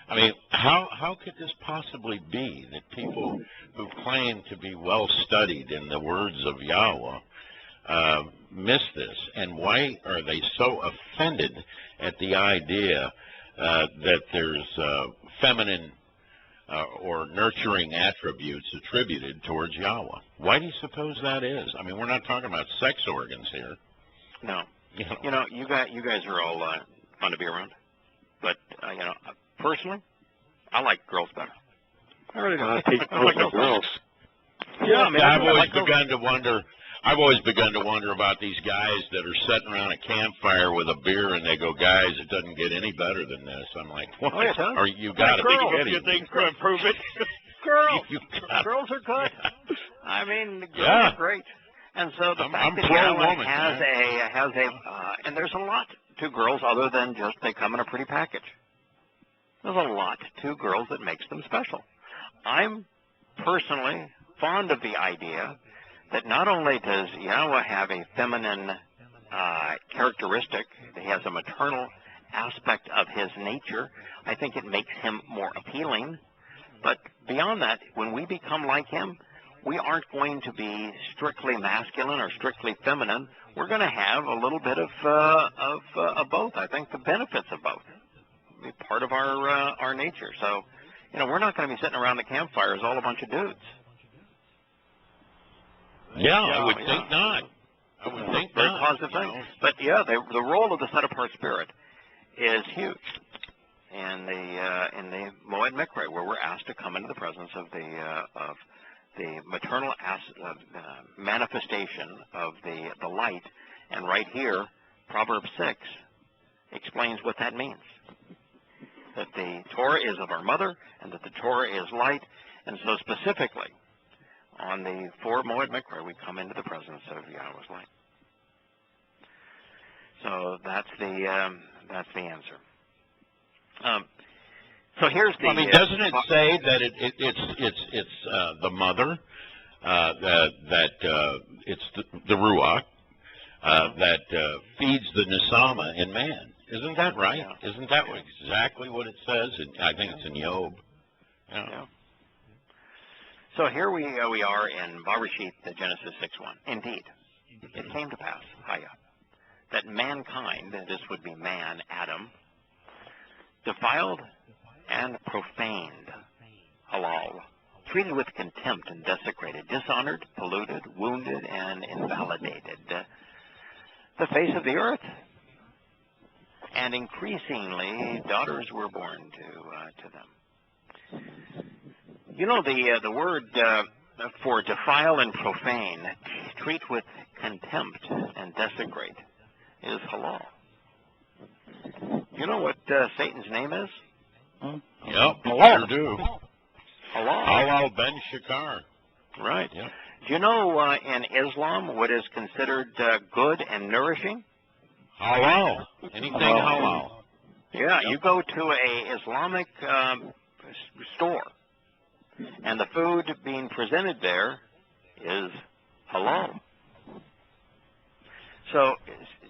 I mean, how could this possibly be that people who claim to be well studied in the words of Yahweh miss this? And why are they so offended at the idea that there's feminine or nurturing attributes attributed towards Yahweh? Why do you suppose that is? I mean, we're not talking about sex organs here. No. You know, you guys are all fun to be around. But, you know, personally, I like girls better. I really don't like girls. Yeah, I mean, I've always begun to wonder. I've always begun to wonder about these guys that are sitting around a campfire with a beer and they go, "Guys, it doesn't get any better than this." I'm like, "What? Oh, it does. Are you got to be kidding me? Things to improve it. Girls. Girls are good. I mean, the girls are great. And so the fact that Yahweh has a and there's a lot to girls other than just they come in a pretty package. There's a lot to girls that makes them special. I'm personally fond of the idea that not only does Yahweh have a feminine characteristic, he has a maternal aspect of his nature. I think it makes him more appealing. But beyond that, when we become like him, we aren't going to be strictly masculine or strictly feminine. We're going to have a little bit of both. I think the benefits of both be part of our nature. So, you know, we're not going to be sitting around the campfires all a bunch of dudes. Yeah, I would think not. I would think very not. Positive thing. But yeah, the role of the set-apart spirit is huge in the Moed Mikre, where we're asked to come into the presence of the maternal manifestation of the light. And right here, Proverbs 6 explains what that means. That the Torah is of our mother, and that the Torah is light. And so specifically, on the 4 Moed Mikre, we come into the presence of Yahweh's light. So that's the answer. So here's the. I mean, doesn't it say that it's the mother that it's the Ruach that feeds the Nesama in man? Isn't that right? Yeah. Isn't that exactly what it says? I think it's in Job. Yeah. So here we are in Bereshit, Genesis 6:1. Indeed, it came to pass, that mankind, this would be man, Adam, defiled and profaned, halal, treated with contempt and desecrated, dishonored, polluted, wounded, and invalidated the face of the earth. And increasingly, daughters were born to them. You know, the word for defile and profane, treat with contempt and desecrate, is halal. You know what Satan's name is? Yep, sure do. Halal. Halal ben Shakar. Right. Yep. Do you know in Islam what is considered good and nourishing? Halal. Anything halal. Yeah, you go to a Islamic store, and the food being presented there is halal. So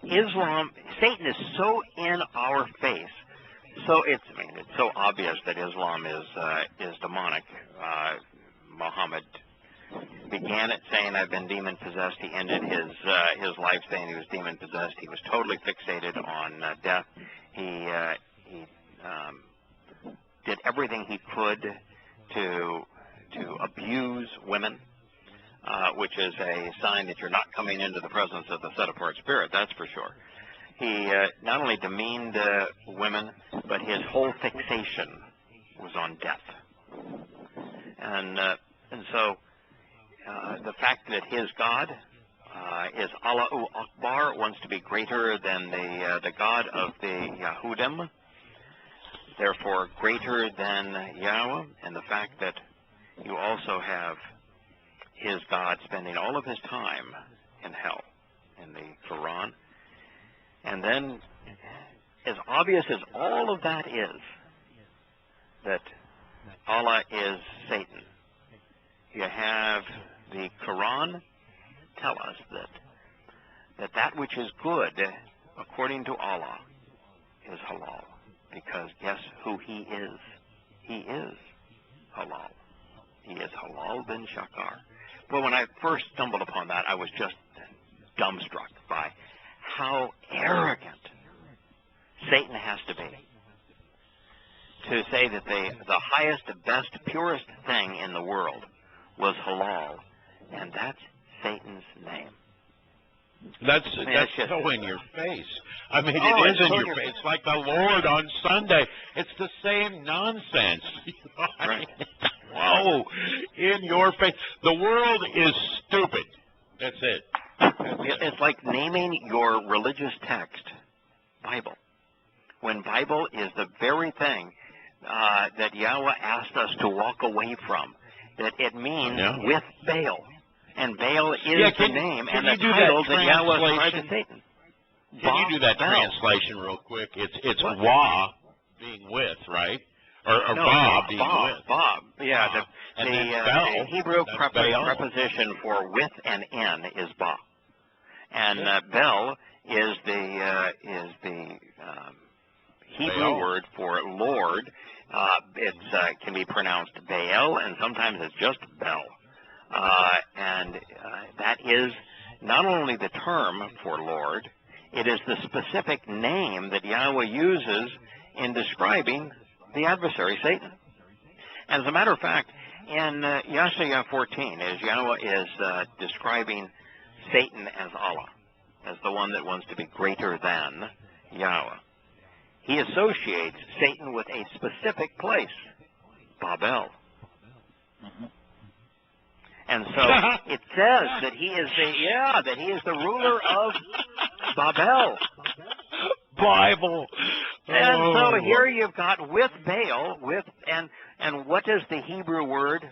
Islam, Satan is so in our face. So it's so obvious that Islam is demonic. Muhammad began it saying, "I've been demon possessed." He ended his life saying he was demon possessed. He was totally fixated on death. He did everything he could to abuse women, which is a sign that you're not coming into the presence of the set-apart spirit. That's for sure. He not only demeaned women, but his whole fixation was on death. And so the fact that his God is Allahu Akbar, wants to be greater than the God of the Yahudim, therefore greater than Yahweh, and the fact that you also have his God spending all of his time in hell in the Quran. And then, as obvious as all of that is, that Allah is Satan, you have the Quran tell us that which is good, according to Allah, is halal. Because guess who he is? He is halal. He is halal bin shakar. Well, when I first stumbled upon that, I was just dumbstruck by how arrogant Satan has to be to say that the highest, best, purest thing in the world was halal, and that's Satan's name. That's just so in your face. I mean, Oh, it is it's in so your face. It's like the Lord on Sunday. It's the same nonsense. Right. Whoa, in your face. The world is stupid. That's it. It's like naming your religious text Bible, when Bible is the very thing that Yahweh asked us to walk away from. That it means with Baal. And Baal is the name and the title that Yahweh ascribed to Satan. Can you do that translation real quick? It's Wah being with, right? Or no, Bob being with. Bob. Yeah, the Hebrew Bel. preposition for with and in is Ba. And Bel is the Hebrew word for Lord. It can be pronounced Baal, and sometimes it's just Bel. And that is not only the term for Lord, it is the specific name that Yahweh uses in describing the adversary, Satan. As a matter of fact, in Yahshua 14, as Yahweh is describing Satan as Allah, as the one that wants to be greater than Yahweh, he associates Satan with a specific place, Babel. Mm-hmm. And so it says that he is the ruler of Babel. Bible. And so here you've got with Baal, and what is the Hebrew word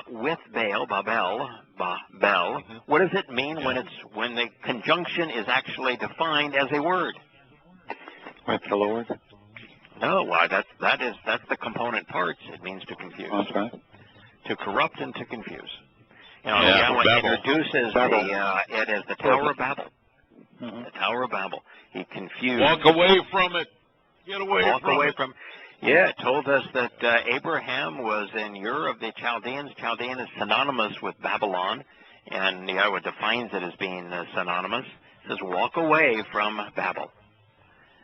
with Baal, Babel, what does it mean when the conjunction is actually defined as a word? With the Lord? No, why that's the component parts. It means to confuse. That's right. To corrupt and to confuse. You know, Yahweh introduces it as the Tower of Babel. Mm-hmm. The Tower of Babel. He confused. Walk away from it. Get away Walk from away it. from. Yeah, it told us that Abraham was in Ur of the Chaldeans. Chaldean is synonymous with Babylon, and Yahweh defines it as being synonymous. It says, walk away from Babel.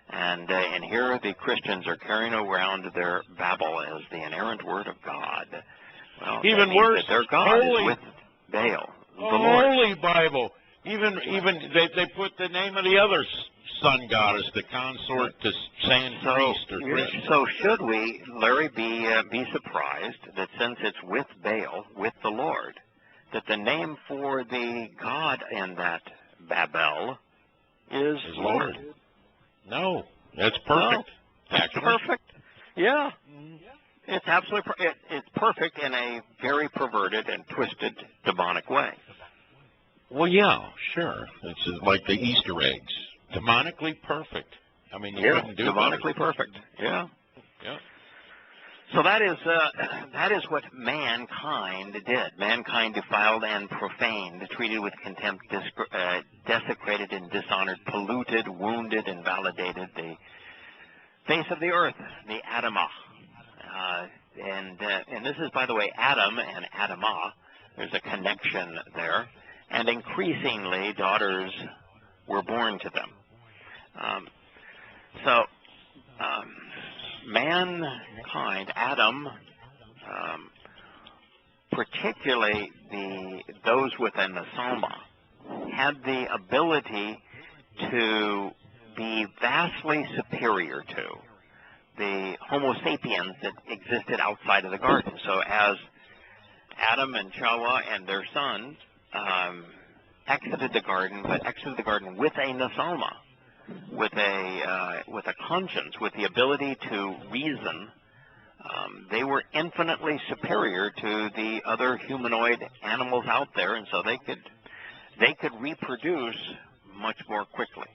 And here the Christians are carrying around their Babel as the inerrant word of God. Well, even worse, their God is with Baal, the Lord. Holy Bible. Even they put the name of the other sun goddess, the consort to sand priest or Christ. So should we, Larry, be surprised that since it's with Baal, with the Lord, that the name for the God in that Babel is Lord? No, that's perfect. No, that's perfect. Yeah. It's absolutely it's perfect in a very perverted and twisted demonic way. Well, yeah, sure. It's like the Easter eggs, demonically perfect. I mean, you couldn't do demonically better. perfect. Yeah. Yeah. So that is what mankind did. Mankind defiled and profaned, treated with contempt, desecrated and dishonored, polluted, wounded, and invalidated the face of the earth, the Adamah. And this is, by the way, Adam and Adamah. There's a connection there. And increasingly, daughters were born to them. Mankind, Adam, particularly those within the Soma, had the ability to be vastly superior to the Homo sapiens that existed outside of the garden. So as Adam and Chawah and their sons exited the garden, but exited the garden with a Nasalma, with a conscience, with the ability to reason, they were infinitely superior to the other humanoid animals out there, and so they could reproduce much more quickly,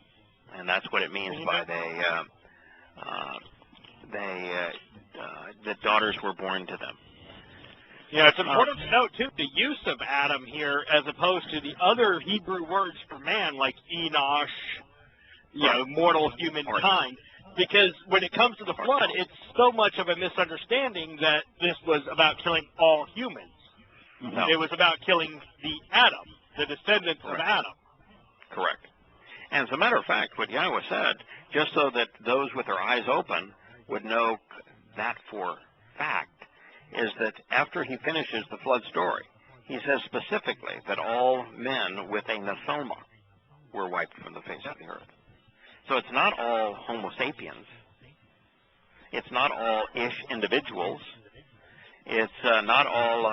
and that's what it means by the daughters were born to them. Yeah, it's important to note, too, the use of Adam here as opposed to the other Hebrew words for man, like Enosh, mortal humankind. Because when it comes to the flood, it's so much of a misunderstanding that this was about killing all humans. No. It was about killing the Adam, the descendants of Adam. Correct. And as a matter of fact, what Yahweh said, just so that those with their eyes open would know that for fact, is that after he finishes the flood story, he says specifically that all men with a nasoma were wiped from the face of the earth. So it's not all Homo sapiens. It's not all ish individuals. It's not all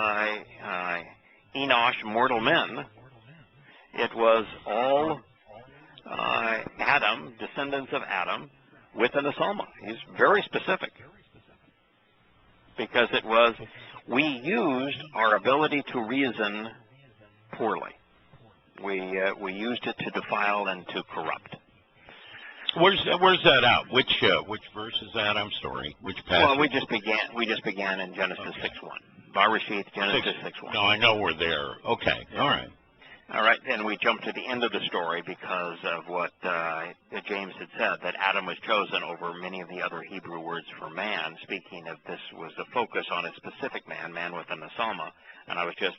Enosh mortal men. It was all Adam, descendants of Adam, with an nasoma. He's very specific. Because it was, we used our ability to reason poorly. We used it to defile and to corrupt. Where's that out? Which verse is that? I'm sorry. Which passage? Well, we just began in Genesis 6:1. Barashith, Genesis 6:1. No, I know we're there. Okay. Yeah. All right. All right, and we jump to the end of the story because of what James had said, that Adam was chosen over many of the other Hebrew words for man. Speaking of this was the focus on a specific man with a nasoma, and I was just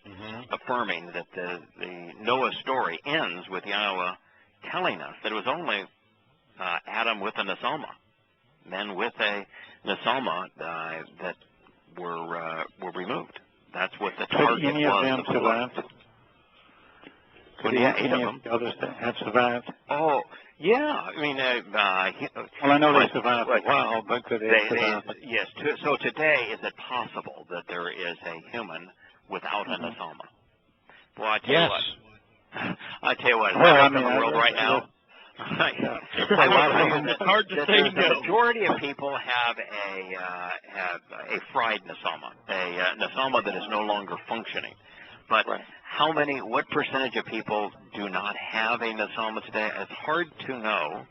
affirming that the Noah story ends with Yahweh telling us that it was only Adam with a nasoma, men with a nasoma that were removed. That's what the target Could any of them survive? Could any of the others have survived? Oh, yeah. I mean, well, I know they survived for a while, but could they survive? Yes. So today, is it possible that there is a human without a nasoma? Well, I tell you what. I tell you what. In the world right now. I will tell you that it's hard to say the majority of people have a fried nasoma, a nasoma that is no longer functioning. But what percentage of people do not have a nasoma today? It's hard to know,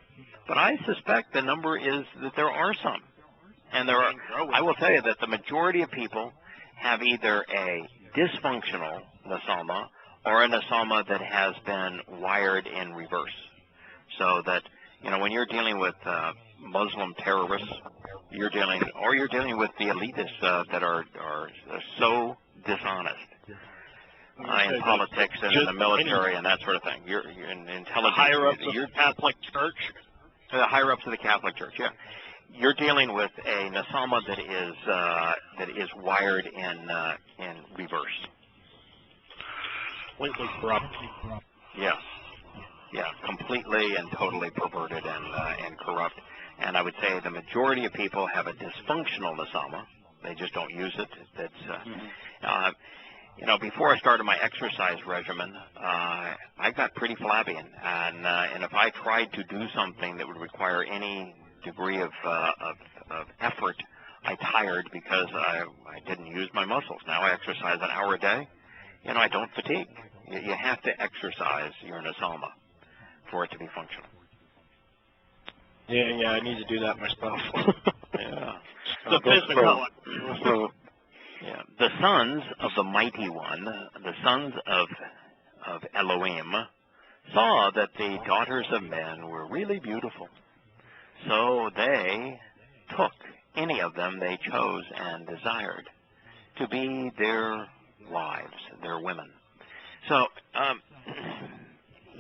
but I suspect the number is that there are some. And I will tell you that the majority of people have either a dysfunctional nasoma or a nasoma that has been wired in reverse. So that, when you're dealing with Muslim terrorists, you're dealing with the elitists that are so dishonest. In politics and in the military and that sort of thing. You're in intelligence. The higher-ups of the Catholic Church? The higher-ups of the Catholic Church, yeah. You're dealing with a nasoma that is wired in reverse. Completely corrupt. Yeah. Yeah, completely and totally perverted and corrupt. And I would say the majority of people have a dysfunctional nasoma. They just don't use it. Before I started my exercise regimen, I got pretty flabby, and if I tried to do something that would require any degree of effort, I tired because I didn't use my muscles. Now I exercise an hour a day. I don't fatigue. You have to exercise your nasoma for it to be functional. Yeah, I need to do that myself. Yeah. The physical. Yeah. The sons of the Mighty One, the sons of Elohim, saw that the daughters of men were really beautiful. So they took any of them they chose and desired to be their wives, their women. So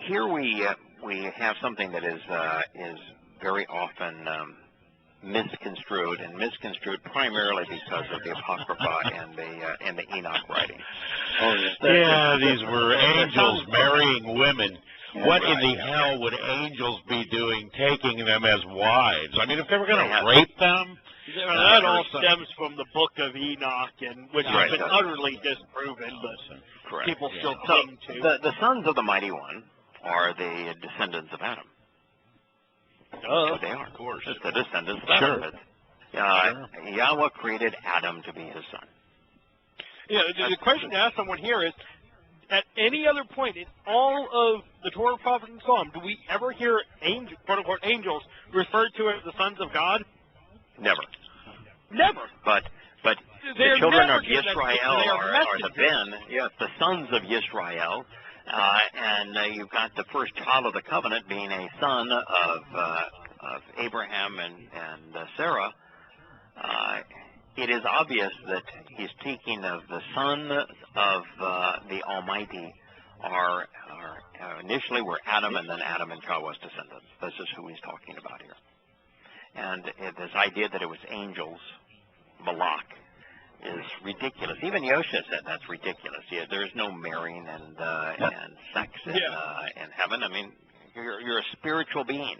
here we have something that is very often misconstrued primarily because of the Apocrypha and the Enoch writing. Yeah, these were angels marrying women. What in the hell would angels be doing, taking them as wives? I mean, if they were going to rape them? That all stems from the Book of Enoch, which has been utterly disproven, but people still cling to. The sons of the Mighty One are the descendants of Adam. So they are, of course. It's the descendants of Adam. Sure. Yahweh created Adam to be his son. Yeah, the question to ask someone here is, at any other point in all of the Torah, Prophet, and Psalm, do we ever hear quote-unquote angels referred to as the sons of God? Never. Never. But the children of Yisrael are the Ben, yes, the sons of Yisrael. And you've got the first child of the covenant being a son of Abraham and Sarah. It is obvious that he's speaking of the son of the Almighty initially were Adam and then Adam and Chawah's descendants. This is who he's talking about here. And this idea that it was angels, Malak, is ridiculous. Even Yosha said that's ridiculous. Yeah, there's no marrying and sex in heaven. I mean, you're a spiritual being.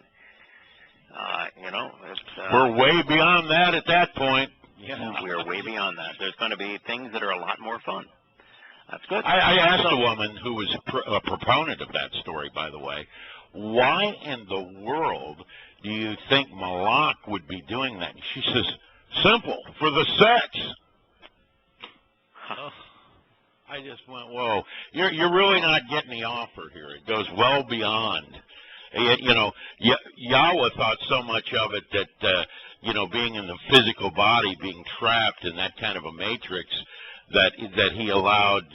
We're way beyond that at that point. Yeah. We are way beyond that. There's going to be things that are a lot more fun. That's good. I asked a woman who was a proponent of that story, by the way, why in the world do you think Malak would be doing that? And she says, simple, for the sex. I just went, whoa, you're really not getting the offer here. It goes well beyond. Yahweh thought so much of it that, being in the physical body, being trapped in that kind of a matrix, that he allowed,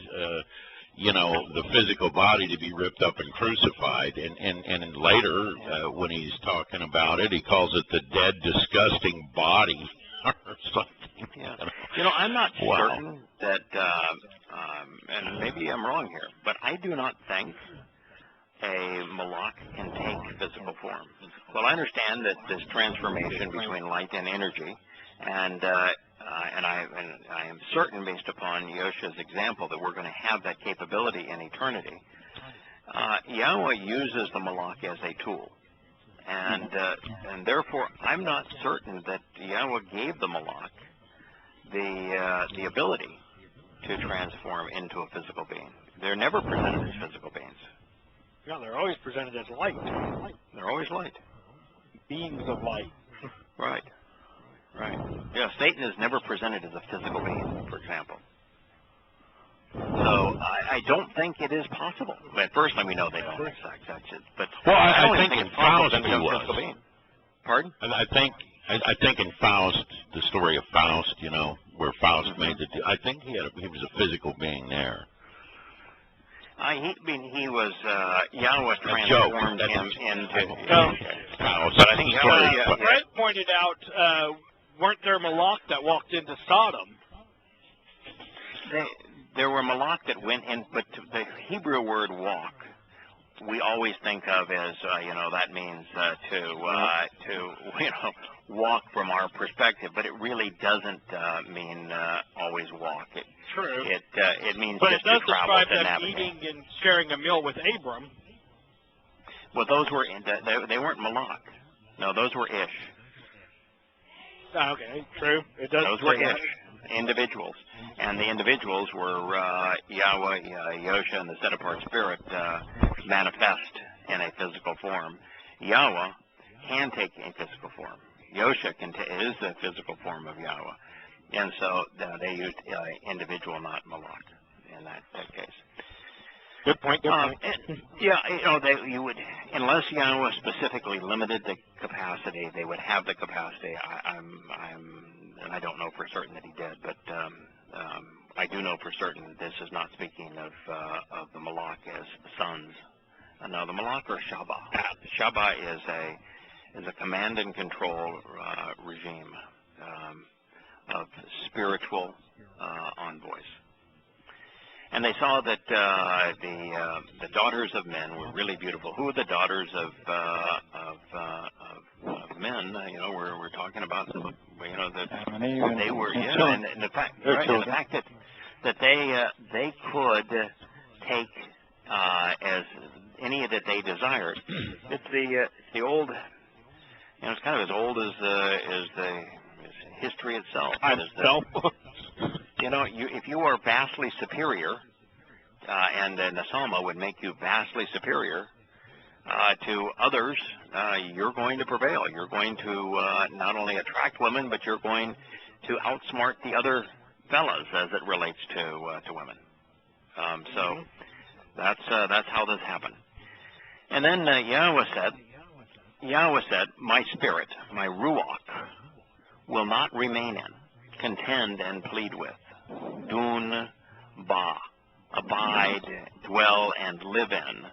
the physical body to be ripped up and crucified. And later, when he's talking about it, he calls it the dead, disgusting body or something. Yeah. I'm not certain that, and maybe I'm wrong here, but I do not think a Malak can take physical form. Well, I understand that this transformation between light and energy, and I am certain, based upon Yosha's example, that we're going to have that capability in eternity. Yahweh uses the Malak as a tool, and therefore I'm not certain that Yahweh gave the Malak the ability to transform into a physical being. They're never presented as physical beings. Yeah, they're always presented as light. They're always light. Beings of light. Right. Right. Yeah, Satan is never presented as a physical being, for example. So I don't think it is possible. At first, we know they don't have sex. That's it. But I think it's possible he was. physical being. Pardon? I think in Faust, the story of Faust, where Faust made I think he was a physical being there. He was, Yahweh transformed him into... Faust. But I think Yahweh... Brett pointed out, weren't there Malak that walked into Sodom? There were Malak that went in, but the Hebrew word walk, we always think of as, that means to walk from our perspective, but it really doesn't mean always walk. True. It means but just it does to travel, describe to them navigate. eating and sharing a meal with Abram. Well, those were they weren't Malak. No, those were Ish. Okay, true. It does. Those were Ish individuals, and the individuals were Yahweh, Yosha, and the set-apart spirit manifest in a physical form. Yahweh can take a physical form. Yosha is the physical form of Yahweh. And so they used individual, not Malak, in that case. Good point. You would, unless Yahweh specifically limited the capacity, they would have the capacity. And I don't know for certain that he did, but I do know for certain this is not speaking of the Malak as sons. No, the Malak are Shabbat. Shabbat is a command and control regime of spiritual envoys. And they saw that the daughters of men were really beautiful. Who are the daughters of men? We're talking about them. That they were, and the fact, the fact that they could take as any that they desired. It's the old. It's kind of as old as the history itself. If you are vastly superior, and the Nasama would make you vastly superior to others, you're going to prevail. You're going to not only attract women, but you're going to outsmart the other fellas as it relates to women. So that's how this happened. And then Yahweh said, my spirit, my ruach, will not remain in, contend and plead with, dun ba, abide, dwell and live in,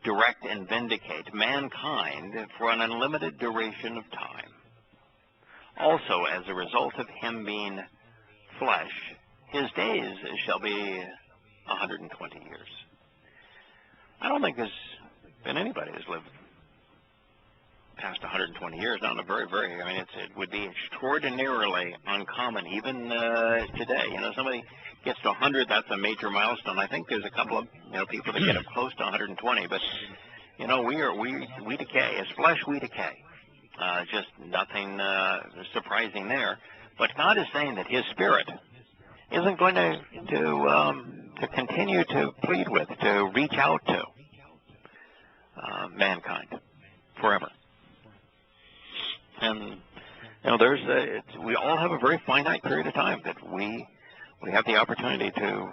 direct and vindicate mankind for an unlimited duration of time. Also, as a result of him being flesh, his days shall be 120 years. I don't think there's been anybody who's lived past 120 years. I mean, it would be extraordinarily uncommon, even today. You know, somebody gets to 100, that's a major milestone. I think there's a couple of people that get up close to 120, but you know, we decay. As flesh, we decay. Just nothing surprising there. But God is saying that His Spirit isn't going to continue to plead with, to reach out to mankind forever. And you know, we all have a very finite period of time that we have the opportunity to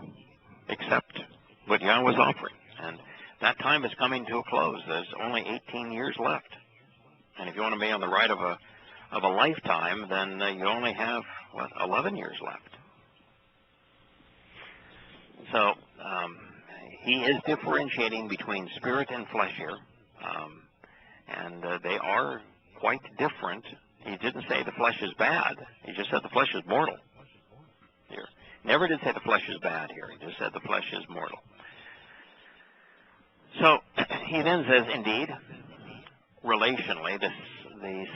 accept what Yahweh is offering, and that time is coming to a close. There's only 18 years left, and if you want to be on the ride of a lifetime, then you only have 11 years left. So He is differentiating between spirit and flesh here, and they are quite different. He didn't say the flesh is bad. He just said the flesh is mortal here. Never did say the flesh is bad here. He just said the flesh is mortal. So he then says, indeed, relationally, the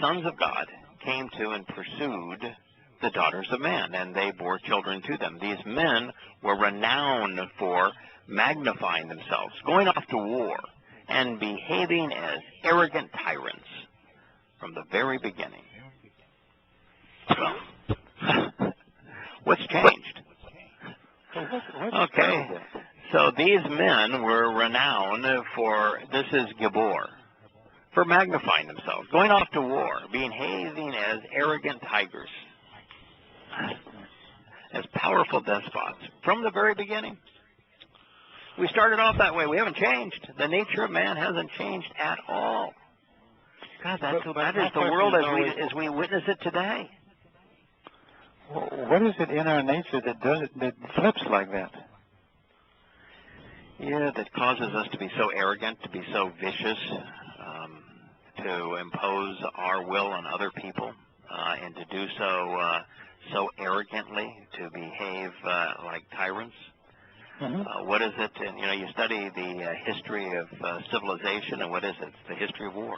sons of God came to and pursued the daughters of man, and they bore children to them. These men were renowned for magnifying themselves, going off to war, and behaving as arrogant tyrants from the very beginning. So, what's changed? Okay, so these men were renowned for, this is Gibor, for magnifying themselves, going off to war, behaving as arrogant tigers, as powerful despots from the very beginning. We started off that way. We haven't changed. The nature of man hasn't changed at all. God, that is the world as we witness it today. What is it in our nature that does it, that flips like that? Yeah, that causes us to be so arrogant, to be so vicious, to impose our will on other people, and to do so arrogantly, to behave like tyrants. Mm-hmm. What is it? And, you know, you study the history of civilization, and what is it? It's the history of war.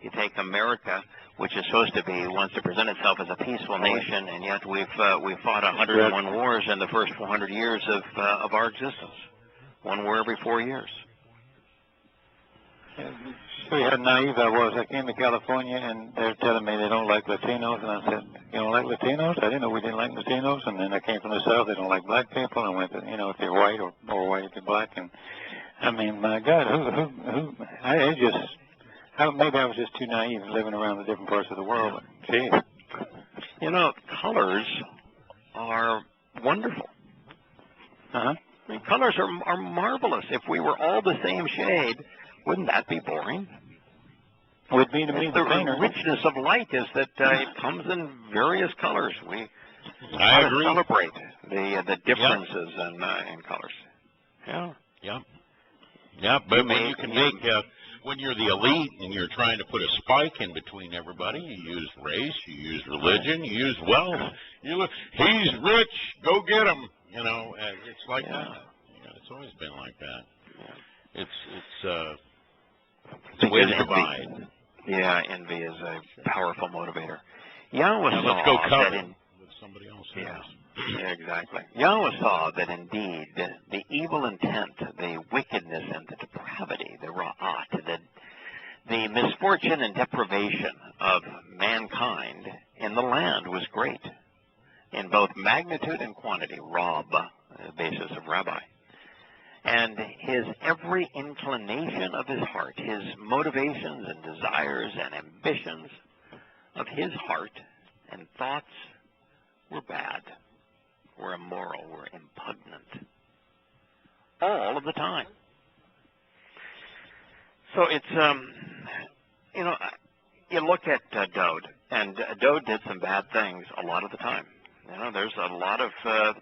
You take America, which is supposed to be, wants to present itself as a peaceful nation, and yet we've fought 101 wars in the first 400 years of our existence. One war every 4 years. Show you how naive I was. I came to California, and they're telling me they don't like Latinos, and I said, you don't like Latinos? I didn't know we didn't like Latinos. And then I came from the South, they don't like black people. And I went, you know, if you're white or white if you're black. And I mean, my God, maybe I was just too naive living around the different parts of the world. But, gee. You know, colors are wonderful. Uh-huh. I mean, colors are marvelous. If we were all the same shade, wouldn't that be boring? Would be to me the richness of light is that it comes in various colors. We I agree. Celebrate the differences in colors. Yeah. Yeah. Yeah, but when you can make when you're the elite and you're trying to put a spike in between everybody, you use race, you use religion, you use wealth. You look, he's rich, go get him. You know, it's like that. Yeah, it's always been like that. Yeah. It's a way to divide. Yeah, envy is a powerful motivator. Yahweh now saw let's go cover that with somebody else. Yeah, exactly. Yahweh saw that indeed the evil intent, the wickedness and the depravity, the ra'at, the misfortune and deprivation of mankind in the land was great, in both magnitude and quantity, Rab, the basis of rabbi. And his every inclination of his heart, his motivations and desires and ambitions of his heart and thoughts were bad, were immoral, were impugnant, all of the time. So it's, you know, you look at Dode, and Dode did some bad things a lot of the time. You know, there's a lot of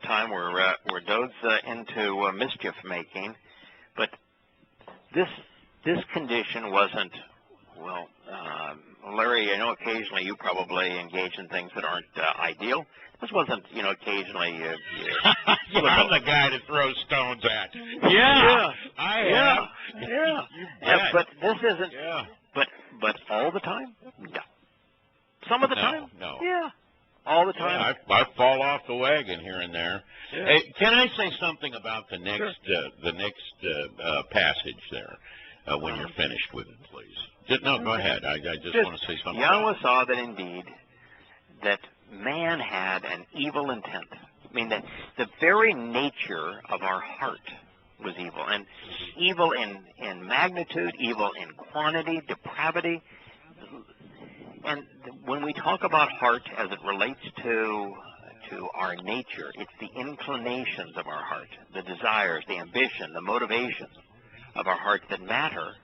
time where Dode's into mischief making, but this condition wasn't, well, Larry, I know occasionally you probably engage in things that aren't ideal. This wasn't, occasionally you yeah, I'm the guy to throw stones at. Yeah, I yeah, am. yeah. You bet. But this isn't. Yeah. But all the time? No. Some of the time? No. Yeah. All the time? Yeah, I fall off the wagon here and there. Yeah. Hey, can I say something about the next Sure. passage there when you're finished with it, please? No, go ahead. I just want to say something. Yahweh saw that indeed that man had an evil intent. I mean, the very nature of our heart was evil. And evil in magnitude, evil in quantity, depravity. And when we talk about heart as it relates to our nature, it's the inclinations of our heart, the desires, the ambition, the motivations of our heart that matter.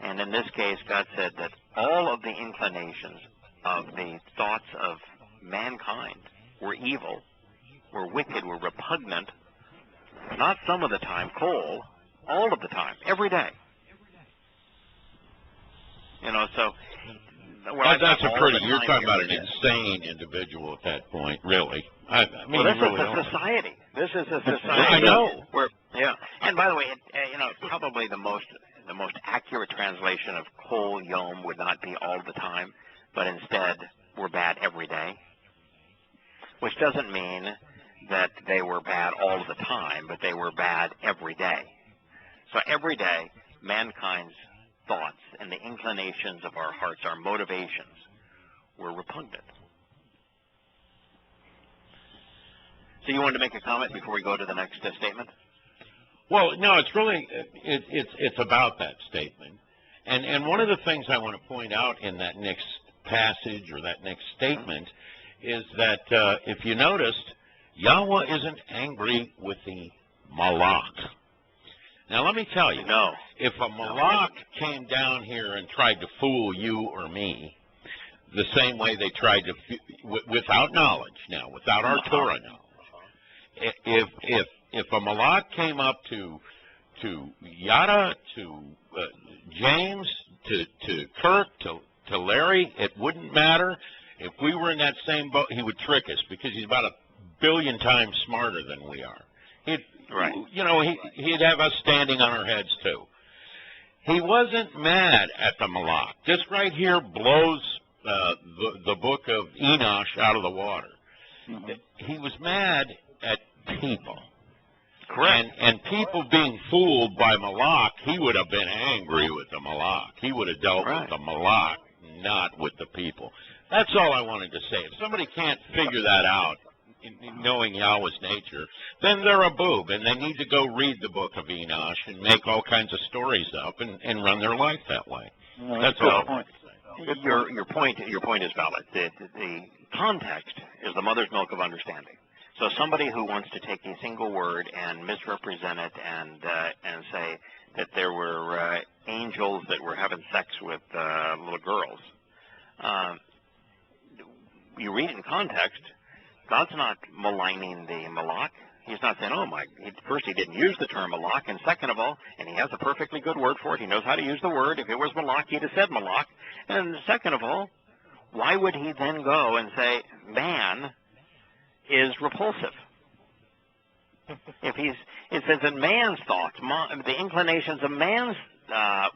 And in this case, God said that all of the inclinations of the thoughts of mankind were evil, were wicked, were repugnant, not some of the time, all of the time, every day. So... that's a pretty... You're talking about an insane individual at that point, really. I mean, this really is a society. This is a society. I know. Yeah. And by the way, probably the most accurate translation of kol yom would not be all the time, but instead we're bad every day, which doesn't mean that they were bad all the time, but they were bad every day. So every day, mankind's thoughts and the inclinations of our hearts, our motivations, were repugnant. So you wanted to make a comment before we go to the next statement? Well, no, it's really it's about that statement, and one of the things I want to point out in that next passage or that next statement is that if you noticed, Yahweh isn't angry with the malach. Now, let me tell you, if a malach came down here and tried to fool you or me, the same way they tried to, without knowledge now, without our Torah knowledge, if a malach came up to Yada, to James, to Kirk, to Larry, it wouldn't matter. If we were in that same boat, he would trick us because he's about 1 billion times smarter than we are. Right. He'd have us standing on our heads, too. He wasn't mad at the malach. This right here blows the book of Enosh out of the water. Mm-hmm. He was mad at people. Correct. And people being fooled by malach, he would have been angry with the malach. He would have dealt with the malach, not with the people. That's all I wanted to say. If somebody can't figure that out, in knowing Yahweh's nature, then they're a boob, and they need to go read the book of Enosh and make all kinds of stories up and run their life that way. Well, that's all. Your point is valid. The context is the mother's milk of understanding. So somebody who wants to take a single word and misrepresent it and say that there were angels that were having sex with little girls, you read it in context. God's not maligning the malach. He's not saying, first he didn't use the term malach, and second of all, and he has a perfectly good word for it. He knows how to use the word. If it was malach, he'd have said malach. And second of all, why would he then go and say man is repulsive? It says that man's thoughts, the inclinations of man's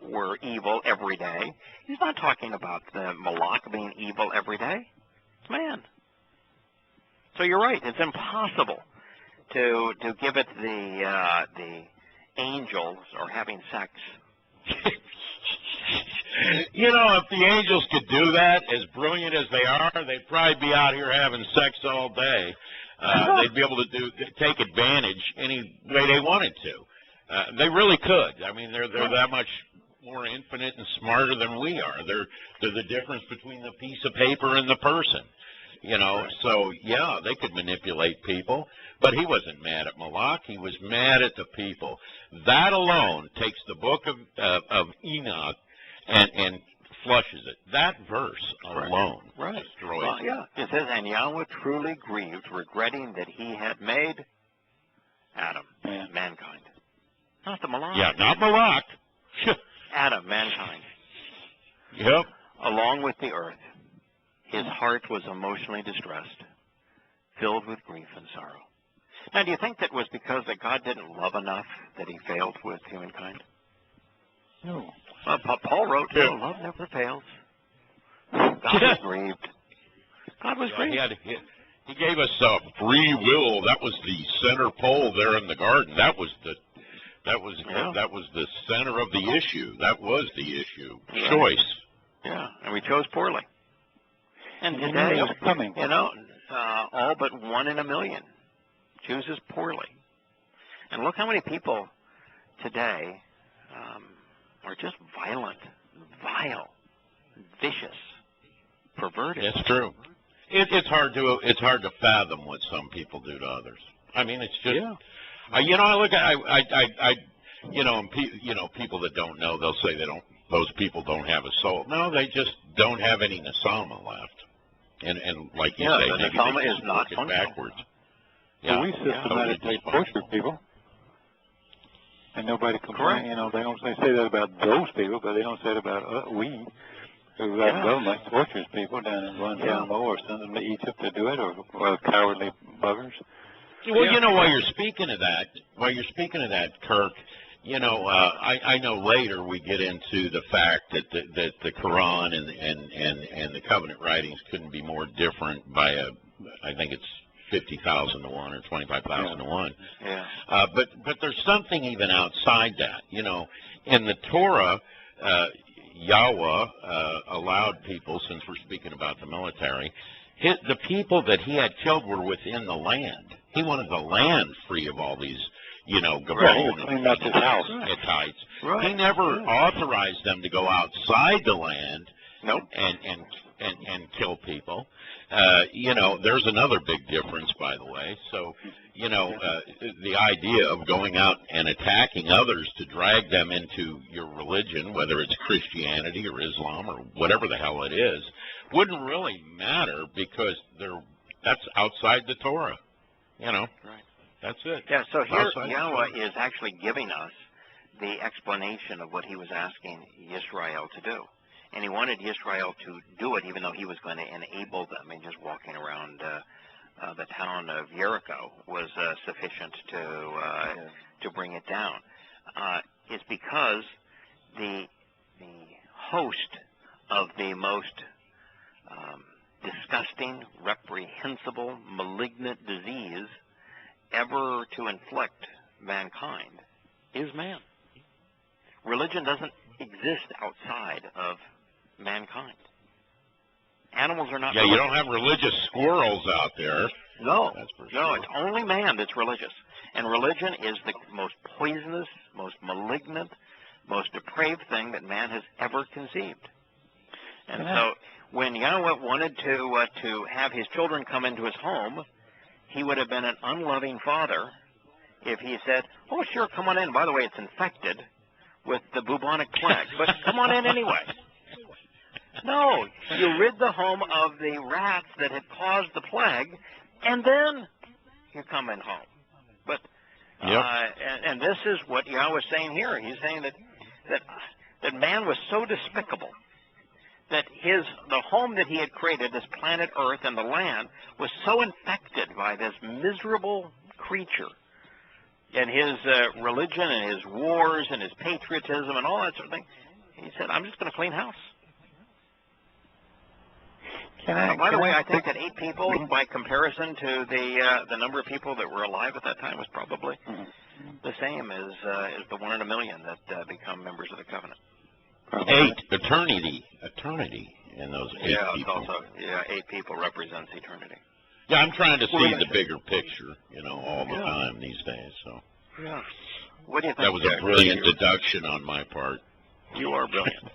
were evil every day. He's not talking about the malach being evil every day. It's man. So you're right. It's impossible to give it the angels are having sex. If the angels could do that, as brilliant as they are, they'd probably be out here having sex all day. They'd be able to take advantage any way they wanted to. They really could. I mean, they're that much more infinite and smarter than we are. They're the difference between the piece of paper and the person. So, yeah, they could manipulate people, but he wasn't mad at malach. He was mad at the people. That alone takes the book of Enoch and flushes it. That verse alone destroys it. Yeah, it says, and Yahweh truly grieved, regretting that he had made Adam, mankind. Not the malach. Yeah, not malach. Adam, mankind. Yep. Along with the earth. His heart was emotionally distressed filled with grief and sorrow. Now, do you think that was because that God didn't love enough that he failed with humankind? No. Well, Paul wrote, love never fails. God was grieved. God was grieved. He gave us free will. That was the center pole there in the garden. That was the center of the issue. That was the issue. Right. Choice. Yeah, and we chose poorly. And today, all but 1 in a million chooses poorly. And look how many people today are just violent, vile, vicious, perverted. That's true. It's hard to fathom what some people do to others. I mean, it's just I look at people that don't know, they'll say those people don't have a soul. No, they just don't have any Nasama left. And like you say, the Nasama is not backwards. Yeah, we systematically torture people, and nobody complains. You know, they don't say that about those people, but they don't say it about we. Who government tortures people down in Guantanamo or sends them to Egypt to do it, or cowardly buggers. Well, while you're speaking of that, Kirk, I know later we get into the fact that the Quran and the covenant writings couldn't be more different by I think it's 50,000 to 1 or 25,000 to 1. Yeah. But there's something even outside that. In the Torah, Yahweh allowed people, since we're speaking about the military, the people that he had killed were within the land. He wanted the land free of all these, Gabon cleaned up his house. Hittites. Right. He never authorized them to go outside the land and kill people. There's another big difference, by the way. So, the idea of going out and attacking others to drag them into your religion, whether it's Christianity or Islam or whatever the hell it is, wouldn't really matter because that's outside the Torah. Right. That's it. Yeah, so here Yahweh is actually giving us the explanation of what he was asking Yisrael to do. And he wanted Yisrael to do it even though he was going to enable them. And just walking around the town of Jericho was sufficient to bring it down. It's because the host of the most disgusting, reprehensible, malignant disease ever to inflict mankind is man. Religion doesn't exist outside of mankind. Animals are not religious. You don't have religious squirrels out there. No, that's for sure. It's only man that's religious. And religion is the most poisonous, most malignant, most depraved thing that man has ever conceived. And so when Yahweh wanted to have his children come into his home, he would have been an unloving father if he said, oh, sure, come on in. By the way, it's infected with the bubonic plague, but come on in anyway. No, you rid the home of the rats that had caused the plague, and then you come in home. But and this is what Yahweh is saying here. He's saying that man was so despicable that the home that he had created, this planet Earth and the land, was so infected by this miserable creature and his religion and his wars and his patriotism and all that sort of thing. He said, I'm just going to clean house. By the way, I think that 8 people, by comparison to the number of people that were alive at that time, was probably the same as the 1 in a million that become members of the covenant. 8 eternity in those 8 people. Also, 8 people represents eternity. Yeah, I'm trying to see the bigger picture, all the time these days. So. Yeah. What do you think? That was a brilliant deduction on my part. You are brilliant.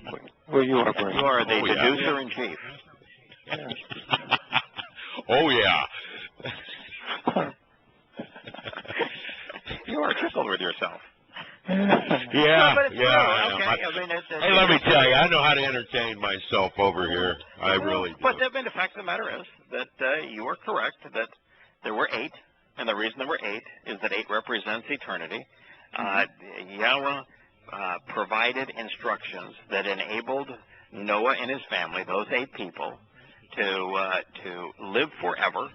Well, you are brilliant. You are the deducer in chief. Oh yeah. You are tickled with yourself. Yeah. Hey, let me tell you, I know how to entertain myself over here. I really do. But the fact of the matter is that you are correct that there were 8, and the reason there were 8 is that 8 represents eternity. Yahweh provided instructions that enabled Noah and his family, those 8 people, to live forever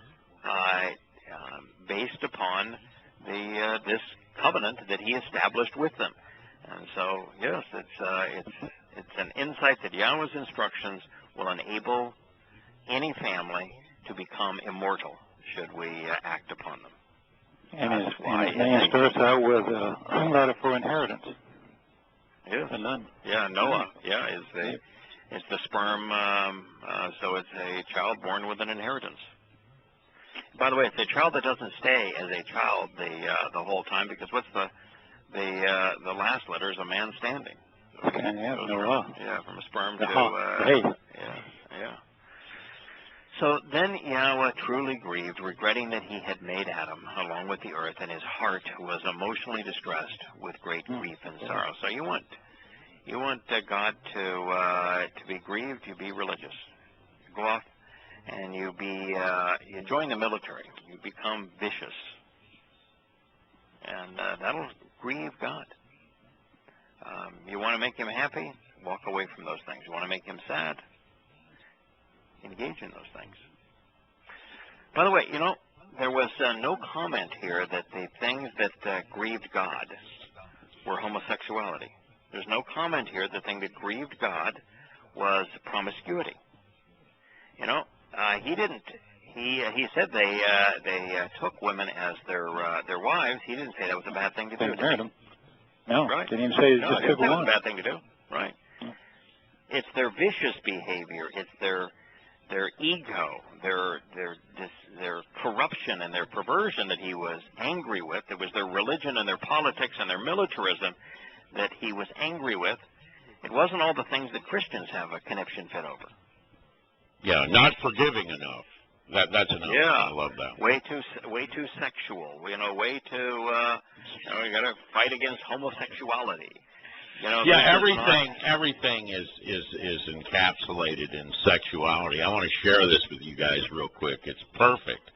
based upon this covenant that he established with them. And so, yes, it's an insight that Yahweh's instructions will enable any family to become immortal should we act upon them. And his name starts out with a letter for inheritance. Yes. Yeah, Noah. Yeah, it's the sperm. So it's a child born with an inheritance. By the way, it's a child that doesn't stay as a child the whole time, because what's the last letter is a man standing. Okay, yeah, Noah. Yeah, from a sperm to yeah. So then Yahweh truly grieved, regretting that he had made Adam along with the earth, and his heart was emotionally distressed with great grief and sorrow. So you want God to be grieved, you be religious. You go off and you join the military. You become vicious, and that'll grieve God. You want to make him happy? Walk away from those things. You want to make him sad? Engage in those things. By the way, there was no comment here that the things that grieved God were homosexuality. There's no comment here the thing that grieved God was promiscuity. He didn't. He said they took women as their wives. He didn't say that was a bad thing to do. They married them. No, right. Didn't even say just took one. one. It was a bad thing to do. Right. It's their vicious behavior. It's their ego, their corruption and their perversion that he was angry with. It was their religion and their politics and their militarism that he was angry with. It wasn't all the things that Christians have a conniption fit over. Yeah, not forgiving enough. That's enough. Yeah, I love that. Way too sexual. Way too. You got to fight against homosexuality. Yeah, everything is encapsulated in sexuality. I want to share this with you guys real quick. It's perfect.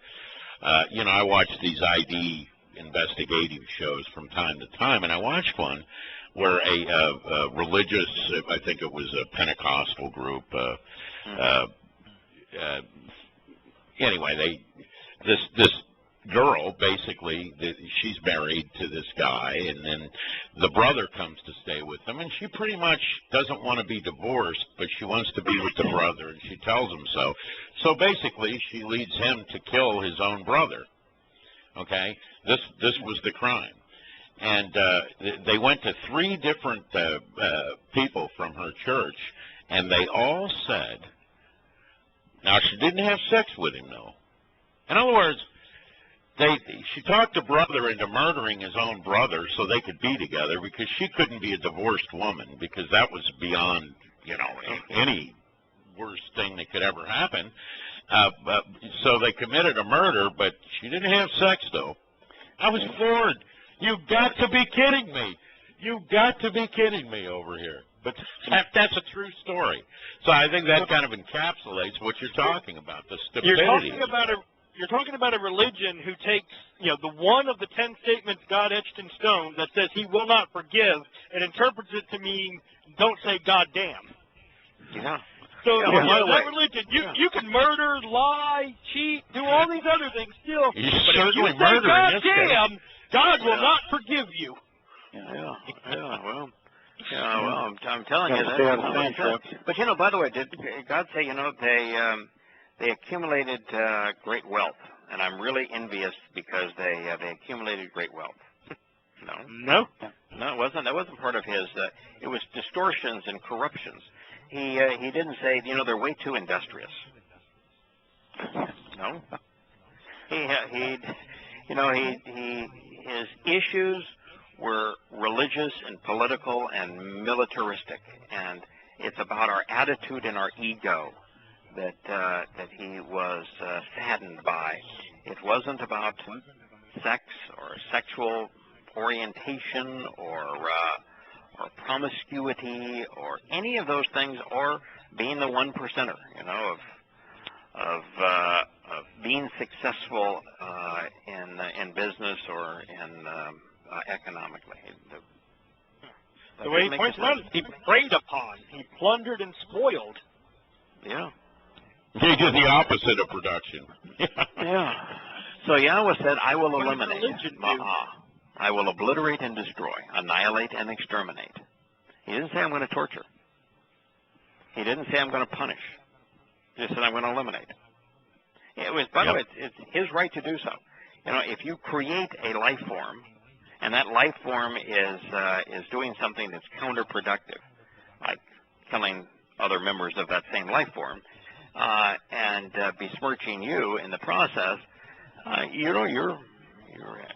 I watch these ID investigative shows from time to time, and I watched one where a religious, I think it was a Pentecostal group, anyway, this girl, basically, she's married to this guy, and then the brother comes to stay with them, and she pretty much doesn't want to be divorced, but she wants to be with the brother, and she tells him so. So basically, she leads him to kill his own brother. Okay? This was the crime. And they went to 3 different people from her church, and they all said, now she didn't have sex with him, though. In other words, she talked the brother into murdering his own brother so they could be together, because she couldn't be a divorced woman, because that was beyond, any worst thing that could ever happen. So they committed a murder, but she didn't have sex, though. I was floored. You've got to be kidding me. You've got to be kidding me over here. But that's a true story. So I think that kind of encapsulates what you're talking about, the stupidity. You're talking about a religion who takes, the one of the 10 statements God etched in stone that says he will not forgive, and interprets it to mean don't say God damn. Yeah. So that religion, you can murder, lie, cheat, do all these other things still, but if you say God damn, God will not forgive you. Well, I'm telling you that. But by the way, did God say they accumulated great wealth, and I'm really envious because they accumulated great wealth. No, it wasn't. That wasn't part of his. It was distortions and corruptions. He didn't say they're way too industrious. No, his issues were religious and political and militaristic, and it's about our attitude and our ego that he was saddened by. It wasn't about sex or sexual orientation or promiscuity or any of those things, or being the 1%er, of being successful in business or in economically. The way he points out, he preyed upon, he plundered and spoiled. Yeah. They do the opposite of production. Yeah. So Yahweh said, I will eliminate. I will obliterate and destroy, annihilate and exterminate. He didn't say I'm going to torture. He didn't say I'm going to punish. He just said I'm going to eliminate. It was, by the way, it's his right to do so. You know, if you create a life form, and that life form is doing something that's counterproductive, like killing other members of that same life form, and besmirching you in the process, you know, you're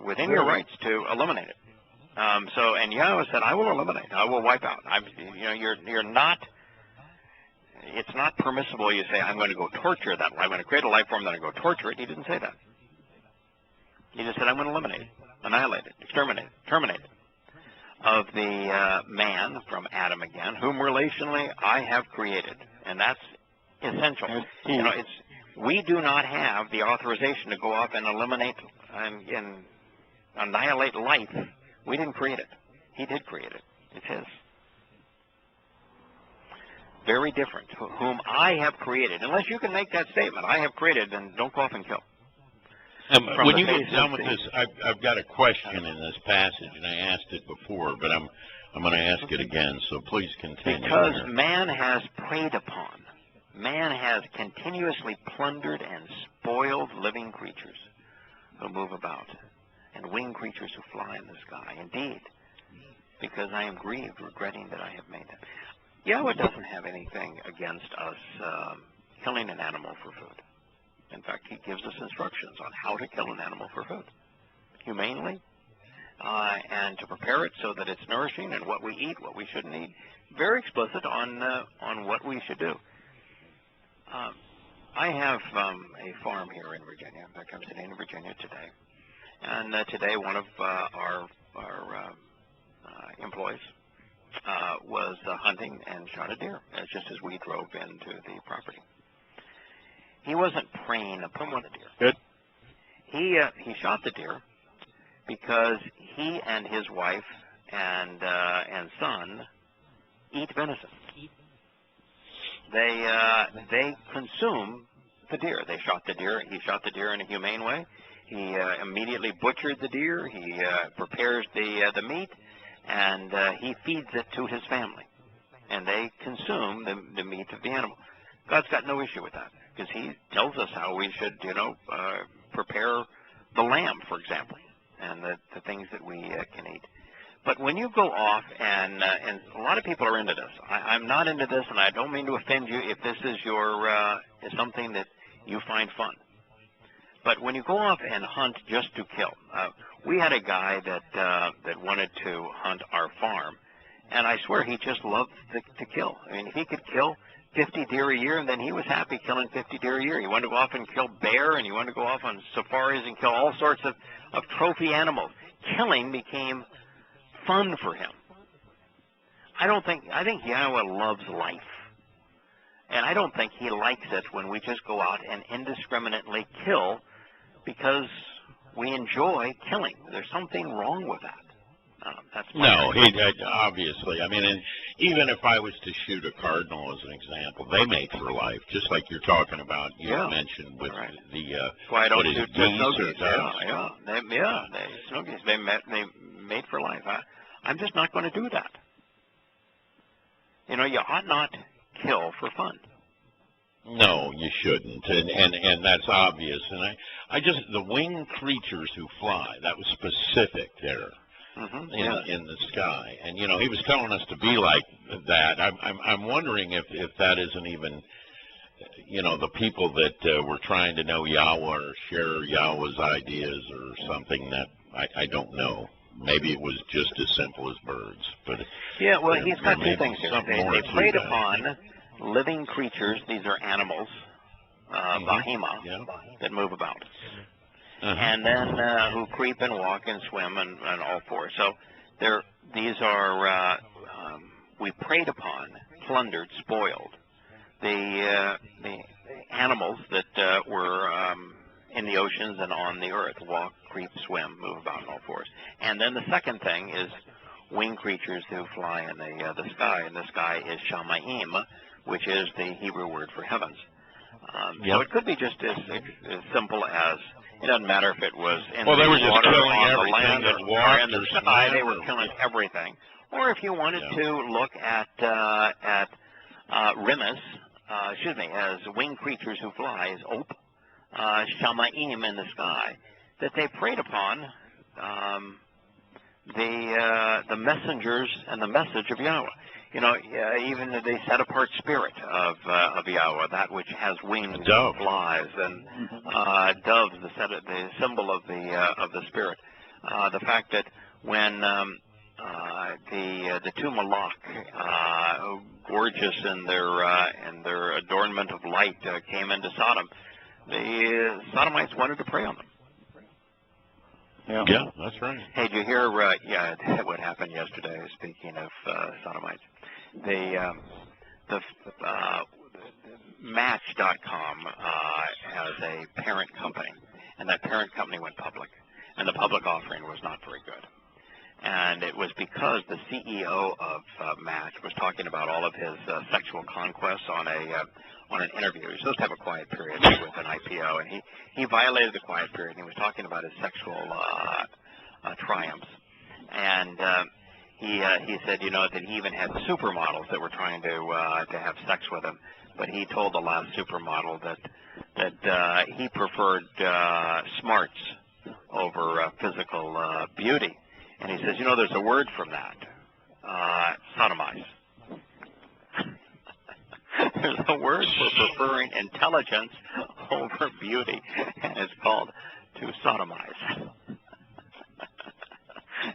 within your rights to eliminate it. So, and Yahweh said, I will eliminate. I will wipe out. You know, you're not. It's not permissible. You say, I'm going to go torture that. I'm going to create a life form, then I go torture it. He didn't say that. He just said, I'm going to eliminate it, annihilate it, exterminate it, terminate it. Of the man from Adam again, whom relationally I have created, and that's essential. You know, we do not have the authorization to go off and eliminate and annihilate life. We didn't create it. He did create it. It's his. Very different. Whom I have created. Unless you can make that statement, I have created, then don't go off and kill. When you get done with this, I've got a question in this passage, and I asked it before, but I'm going to ask it again, so please continue. Because man has preyed upon, man has continuously plundered and spoiled living creatures who move about, and winged creatures who fly in the sky. Indeed, because I am grieved, regretting that I have made them. Yahweh doesn't have anything against us killing an animal for food. In fact, he gives us instructions on how to kill an animal for food, humanely, and to prepare it so that it's nourishing, and what we eat, what we shouldn't eat. Very explicit on what we should do. I have a farm here in Virginia. In fact, I'm sitting in Virginia today, and today one of our employees was hunting and shot a deer, just as we drove into the property. He wasn't preying upon the deer. Good. He shot the deer because he and his wife and son eat venison. They consume the deer. They shot the deer. He shot the deer in a humane way. He immediately butchered the deer. He prepares the meat, and he feeds it to his family, and they consume the meat of the animal. God's got no issue with that, because he tells us how we should, prepare the lamb, for example, and the things that we can eat. But when you go off, and a lot of people are into this. I'm not into this, and I don't mean to offend you if this is is something that you find fun. But when you go off and hunt just to kill, we had a guy that wanted to hunt our farm, and I swear he just loved to kill. I mean, if he could kill 50 deer a year, and then he was happy killing 50 deer a year. He wanted to go off and kill bear, and he wanted to go off on safaris and kill all sorts of trophy animals. Killing became fun for him. I think Yahweh loves life. And I don't think he likes it when we just go out and indiscriminately kill because we enjoy killing. There's something wrong with that. That's no, obviously. I mean, and even if I was to shoot a cardinal as an example, they mate for life, just like you're talking about. You mentioned with the why I don't shoot snow geese. Snow geese. They mate for life. I'm just not going to do that. You know, you ought not kill for fun. No, you shouldn't, and that's obvious. And I just the winged creatures who fly. That was specific there. In the sky, and he was telling us to be like that. I'm wondering if that isn't even the people that were trying to know Yahweh or share Yahweh's ideas or something that I don't know. Maybe it was just as simple as birds, but he's got two things here. They preyed upon living creatures. These are animals, bahima, that move about. And then who creep and walk and swim and all four. So these are we preyed upon, plundered, spoiled the animals that were in the oceans and on the earth, walk, creep, swim, move about in all fours. And then the second thing is winged creatures who fly in the sky, and the sky is shamayim, which is the Hebrew word for heavens. So it could be just as simple as, it doesn't matter if it was in the they were just water, killing on the everything land, that or walked in the or sky. They swam were or killing everything. Or if you wanted to look at rimas, as winged creatures who fly, as op, shamaim in the sky, that they preyed upon the messengers and the message of Yahweh. You know, even the set-apart spirit of Yahweh, that which has wings, and flies, and doves, the symbol of the spirit. The fact that when the two Malach, gorgeous in their adornment of light, came into Sodom, the Sodomites wanted to prey on them. Yeah, that's right. Hey, did you hear what happened yesterday? Speaking of Sodomites, the Match.com has a parent company, and that parent company went public, and the public offering was not very good. And it was because the CEO of Match was talking about all of his sexual conquests on an interview. He was supposed to have a quiet period with an IPO, and he violated the quiet period. And he was talking about his sexual triumphs, and he said, you know, that he even had supermodels that were trying to have sex with him. But he told the last supermodel that he preferred smarts over physical beauty. And he says, you know, there's a word from that, sodomize. There's a word for preferring intelligence over beauty, and it's called to sodomize.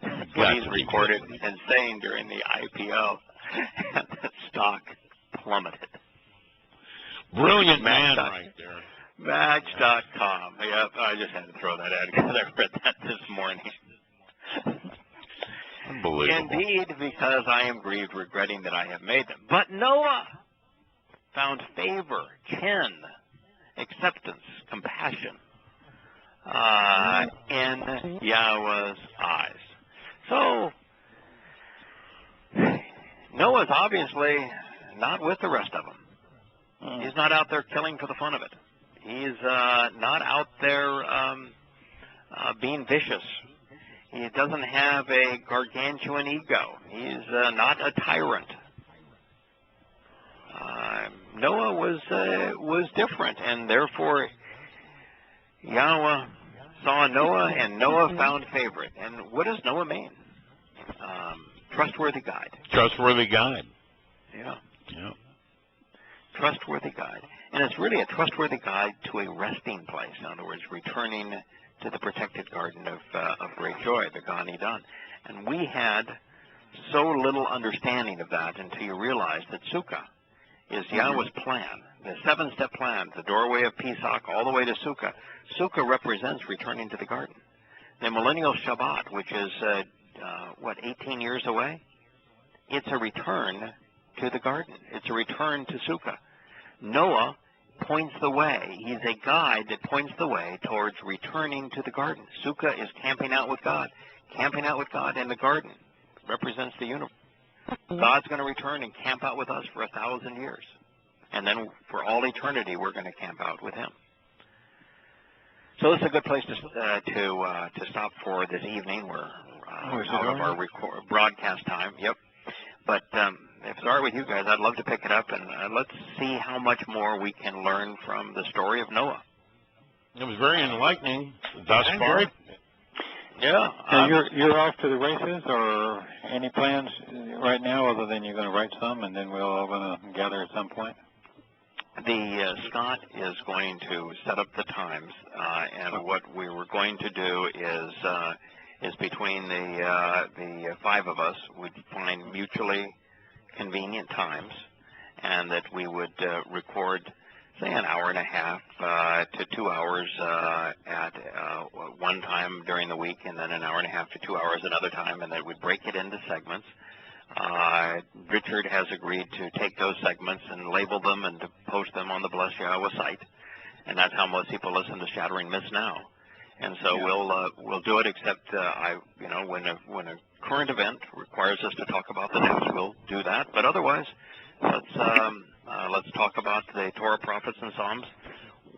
That's what he's recorded and saying during the IPO, and the stock plummeted. Brilliant man right there. Match.com. Yep, I just had to throw that out because I read that this morning. Unbelievable. Indeed, because I am grieved, regretting that I have made them. But Noah found favor, chen, acceptance, compassion in Yahweh's eyes. So, Noah's obviously not with the rest of them. He's not out there killing for the fun of it. He's not out there being vicious. He doesn't have a gargantuan ego. He's not a tyrant. Noah was different, and therefore Yahweh saw Noah, and Noah found favor. And what does Noah mean? Trustworthy guide. Trustworthy guide. Yeah. Yeah. Trustworthy guide. And it's really a trustworthy guide to a resting place. In other words, returning to the protected garden of great joy, the Gan Eden. And we had so little understanding of that until you realize that Sukkah is Yahweh's plan, the seven-step plan, the doorway of Pesach all the way to Sukkah. Sukkah represents returning to the garden. The millennial Shabbat, which is, 18 years away? It's a return to the garden. It's a return to Sukkah. Noah points the way. He's a guide that points the way towards returning to the garden. Sukkah is camping out with God. Camping out with God in the garden represents the universe. God's going to return and camp out with us for 1,000 years. And then for all eternity, we're going to camp out with him. So this is a good place to stop for this evening. We're out of our broadcast time. Yep. But if it's all right with you guys, I'd love to pick it up, and let's see how much more we can learn from the story of Noah. It was very enlightening thus far. Yeah. You're off to the races, or any plans right now other than you're going to write some, and then we're all going to gather at some point? Scott is going to set up the times, and what we were going to do is between the five of us would find mutually convenient times, and that we would record, say, an hour and a half to 2 hours at one time during the week, and then an hour and a half to 2 hours another time, and that we'd break it into segments. Richard has agreed to take those segments and label them and to post them on the Bless Yahweh site, and that's how most people listen to Shattering Myths now. And so we'll do it, except when a current event requires us to talk about the news, we'll do that. But otherwise, let's talk about the Torah, prophets, and Psalms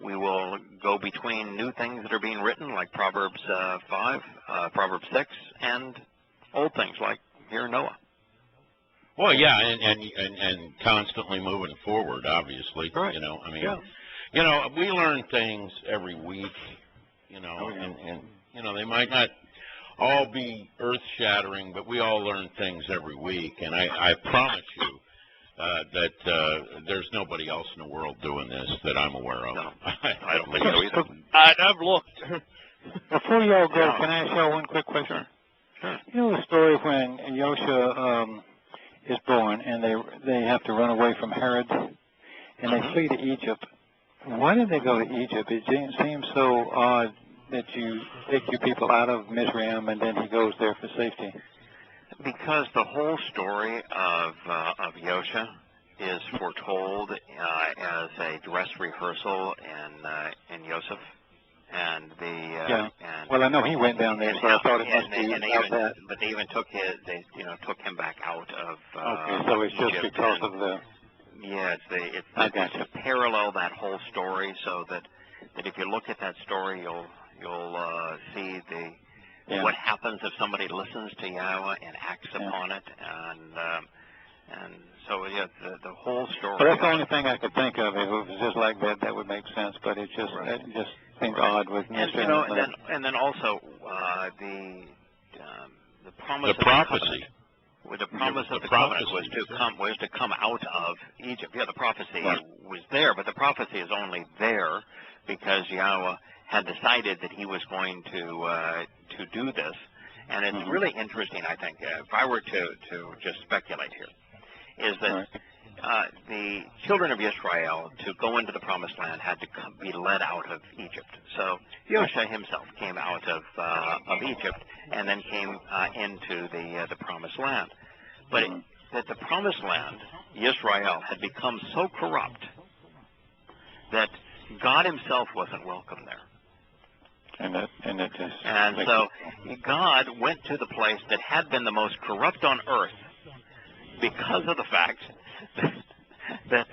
we will go between new things that are being written, like Proverbs 5, Proverbs 6, and old things like here in Noah. Well, yeah, and constantly moving forward, obviously. Right. You know, I mean, Yeah. you know, we learn things every week, you know, and you know, they might not all be earth-shattering, but we all learn things every week, and I promise you that there's nobody else in the world doing this that I'm aware of. No, I don't think so either. I've looked. Before y'all go, can I ask y'all one quick question? Sure. You know the story when Yosha is born and they have to run away from Herod and they flee to Egypt. Why did they go to Egypt? It seems so odd that you take your people out of Mizraim and then he goes there for safety. Because the whole story of Yosha is foretold as a dress rehearsal in Yosef, and well, I know he went down there, so I thought it must be about that. But they even took took him back out of. Okay, so it's just Egypt, because of the. Yeah, I got you. to parallel that whole story, so that if you look at that story, you'll see what happens if somebody listens to Yahweh and acts upon it, and so the whole story. Well, that's the only thing I could think of. If it was just like that, that would make sense. But it just seems odd with and then also the promise. The prophecy. The promise of the covenant was to come out of Egypt. Yeah, the prophecy was there, but the prophecy is only there because Yahweh had decided that he was going to do this. And it's really interesting, I think, if I were to just speculate here, is that the children of Israel, to go into the promised land, had to be led out of Egypt. So Yosha himself came out of Egypt and then came into the promised land. But that the promised land, Israel, had become so corrupt that God himself wasn't welcome there. And so God went to the place that had been the most corrupt on earth because of the fact that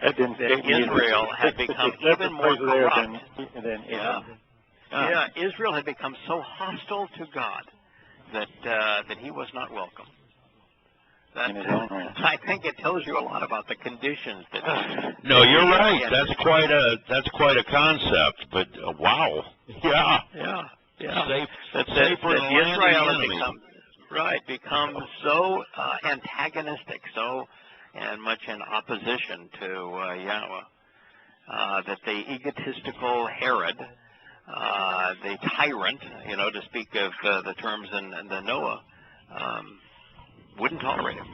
Israel had become even more corrupt. Israel had become so hostile to God that he was not welcome. I think it tells you a lot about the conditions that. No, you're right. That's quite a concept. But wow, yeah. That Israel has become so antagonistic, so and much in opposition to Yahweh, that the egotistical Herod, the tyrant, to speak of the terms in the Noah. Wouldn't tolerate him,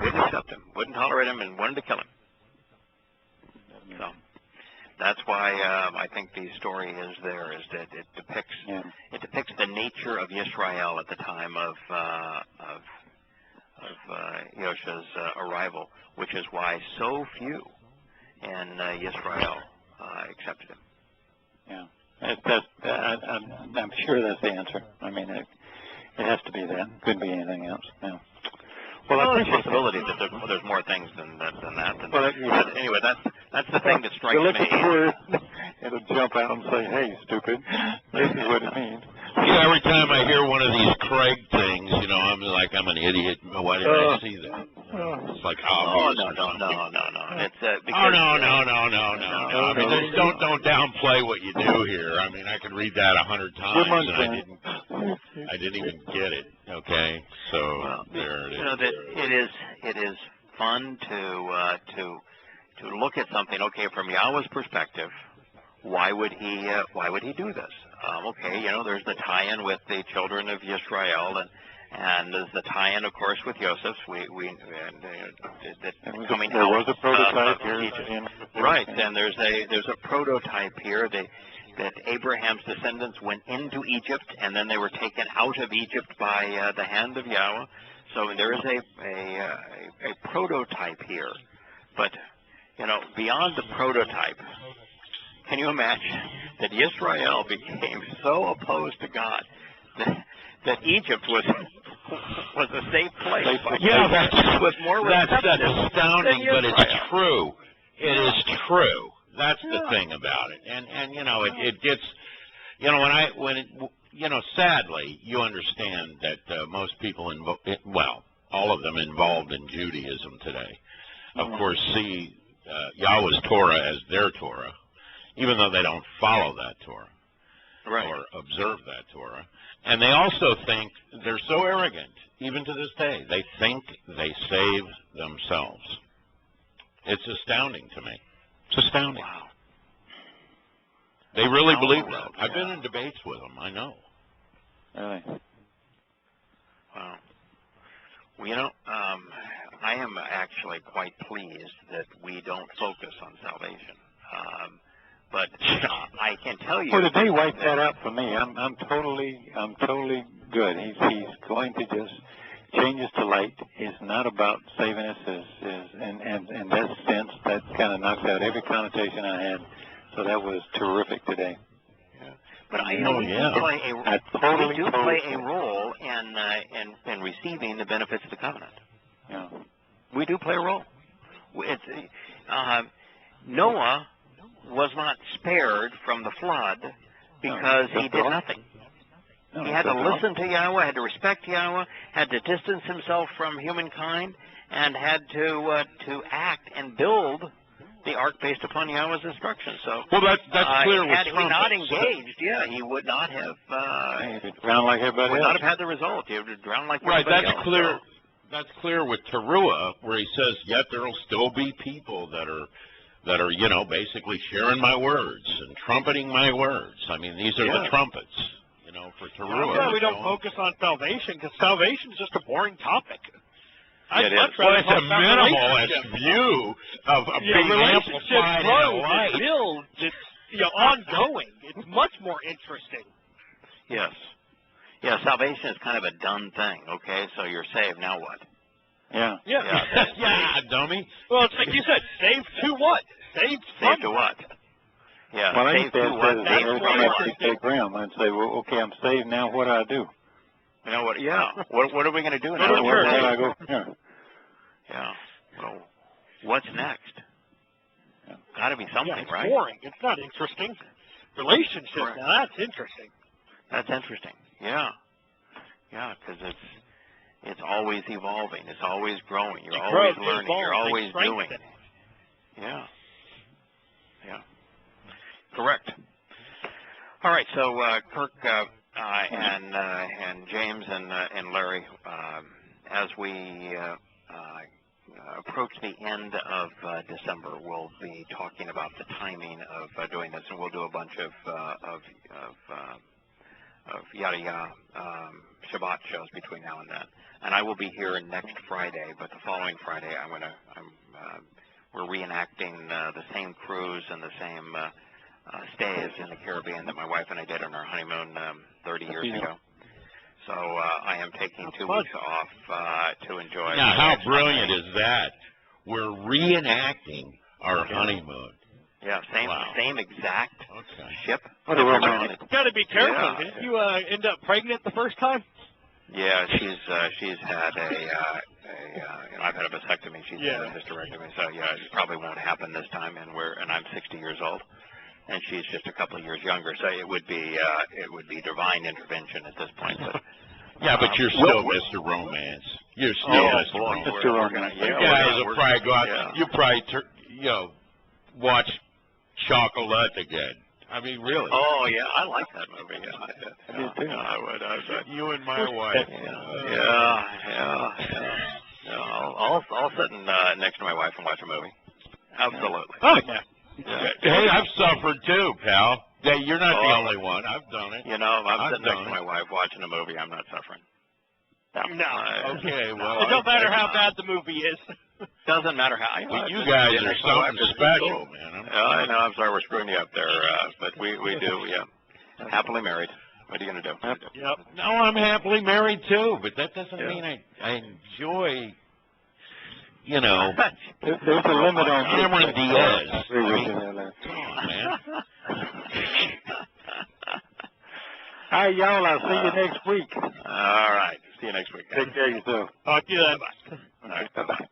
wouldn't accept him, wouldn't tolerate him, and wanted to kill him. So that's why I think the story is there, is that it depicts the nature of Yisrael at the time of Yosha's arrival, which is why so few in Yisrael accepted him. Yeah, I'm sure that's the answer. I mean, it has to be that. Couldn't be anything else. Yeah. Well, I appreciate the possibility that there's more things than that. But anyway, that's the thing that strikes me. It'll jump out and say, "Hey, stupid! This is what it means." Yeah, every time I hear one of these Craig things, I'm like, I'm an idiot. Why did I see that? It's like obvious. No. It's because no. I mean, don't downplay what you do here. I mean, I could read that 100 times and I didn't even get it. Okay, so there it is. It is fun to look at something. Okay, from Yahweh's perspective, why would he do this? There's the tie-in with the children of Israel, and there's the tie-in, of course, with Joseph. Coming there out was a prototype here, right? And there's a prototype here that Abraham's descendants went into Egypt, and then they were taken out of Egypt by the hand of Yahweh. So there is a prototype here, but beyond the prototype. Can you imagine that Israel became so opposed to God that Egypt was a safe place? Yeah, that's astounding, but it's true. It is true That's the thing about it. And you know, it gets, you know, sadly, you understand that most people, all of them involved in Judaism today, of course, see Yahweh's Torah as their Torah, even though they don't follow that Torah or observe that Torah. And they also think, they're so arrogant, even to this day, they think they save themselves. It's astounding to me. It's astounding. Wow. They really believe that. I've been in debates with them, I know. Really? Wow. Well, you know, I am actually quite pleased that we don't focus on salvation. But I can tell you. Well, the day wiped that out for me. I'm totally good. He's going to just change us to light. It's not about saving us, in that sense, that kind of knocks out every connotation I had. So that was terrific today. Yeah. But I know we do play a role in receiving the benefits of the covenant. Yeah. We do play a role. Noah was not spared from the flood because he did nothing. No, he had to listen to Yahweh, had to respect Yahweh, had to distance himself from humankind, and had to act and build the ark based upon Yahweh's instructions. So, well, that's clear with had he not engaged, he would not have drowned like everybody else. Would not have had the result. He would drown like everybody else. Right, that's clear. So. That's clear with Towrah, where he says, yet there will still be people that are, you know, basically sharing my words and trumpeting my words. I mean, these are the trumpets, you know, for Towrah. Yeah, we don't focus on salvation, because salvation is just a boring topic. It's a minimalist view of being amplified in a light. Builds, it's ongoing. It's much more interesting. Yes. Yeah, salvation is kind of a done thing, okay? So you're saved, now what? Yeah. Yeah, dummy. Well, it's like you said, saved to what? Saved to what? Yeah, well, saved to what? Every time I take Graham, I'd say, well, okay, I'm saved now, what do I do? You know what? Yeah. What are we going to do now? Where do I go from here? Yeah. Well, what's next? Got to be something, it's right? Boring. It's not interesting. Relationships, now that's interesting. That's interesting. Yeah. Yeah, because it's always evolving. It's always growing. You're always learning. You're always doing. Yeah. Yeah. Correct. All right. So Kirk and James and Larry, as we approach the end of December, we'll be talking about the timing of doing this, and we'll do a bunch of Shabbat shows between now and then. And I will be here next Friday, but the following Friday we're reenacting the same cruise and the same stays in the Caribbean that my wife and I did on our honeymoon 30 years ago. So I am taking 2 weeks off to enjoy. Now, how brilliant is that? We're reenacting our honeymoon. Yeah, same exact ship. What a romantic. Got to be careful. Didn't you end up pregnant the first time? Yeah, she's had I've had a vasectomy. She's had a hysterectomy. So it probably won't happen this time. And I'm 60 years old, and she's just a couple of years younger. So it would be divine intervention at this point. But but you're still Mr. Romance. You're still Mr. Romance. You guys will probably go out. You probably watch Chocolate again. I mean, really. Oh yeah, I like that movie. Yeah, I did too. I would. You and my wife. I'll sit next to my wife and watch a movie. Absolutely. Oh yeah. Hey, I've suffered too, pal. Yeah, you're not the only one. I've done it. You know, if I'm sitting next to my wife watching a movie, I'm not suffering. No. Okay, well. It don't matter how bad the movie is. Doesn't matter how. You guys are something special, man. I know. I'm sorry we're screwing you up there, but we do. Yeah. Happily married. What are you going to do? Yep. No, I'm happily married too, but that doesn't mean I enjoy. You know, there's a limit on Cameron Diaz. Come on, man. All right, y'all. I'll see you next week. All right. See you next week. Take care of yourself. Talk to you then. All right. Bye-bye.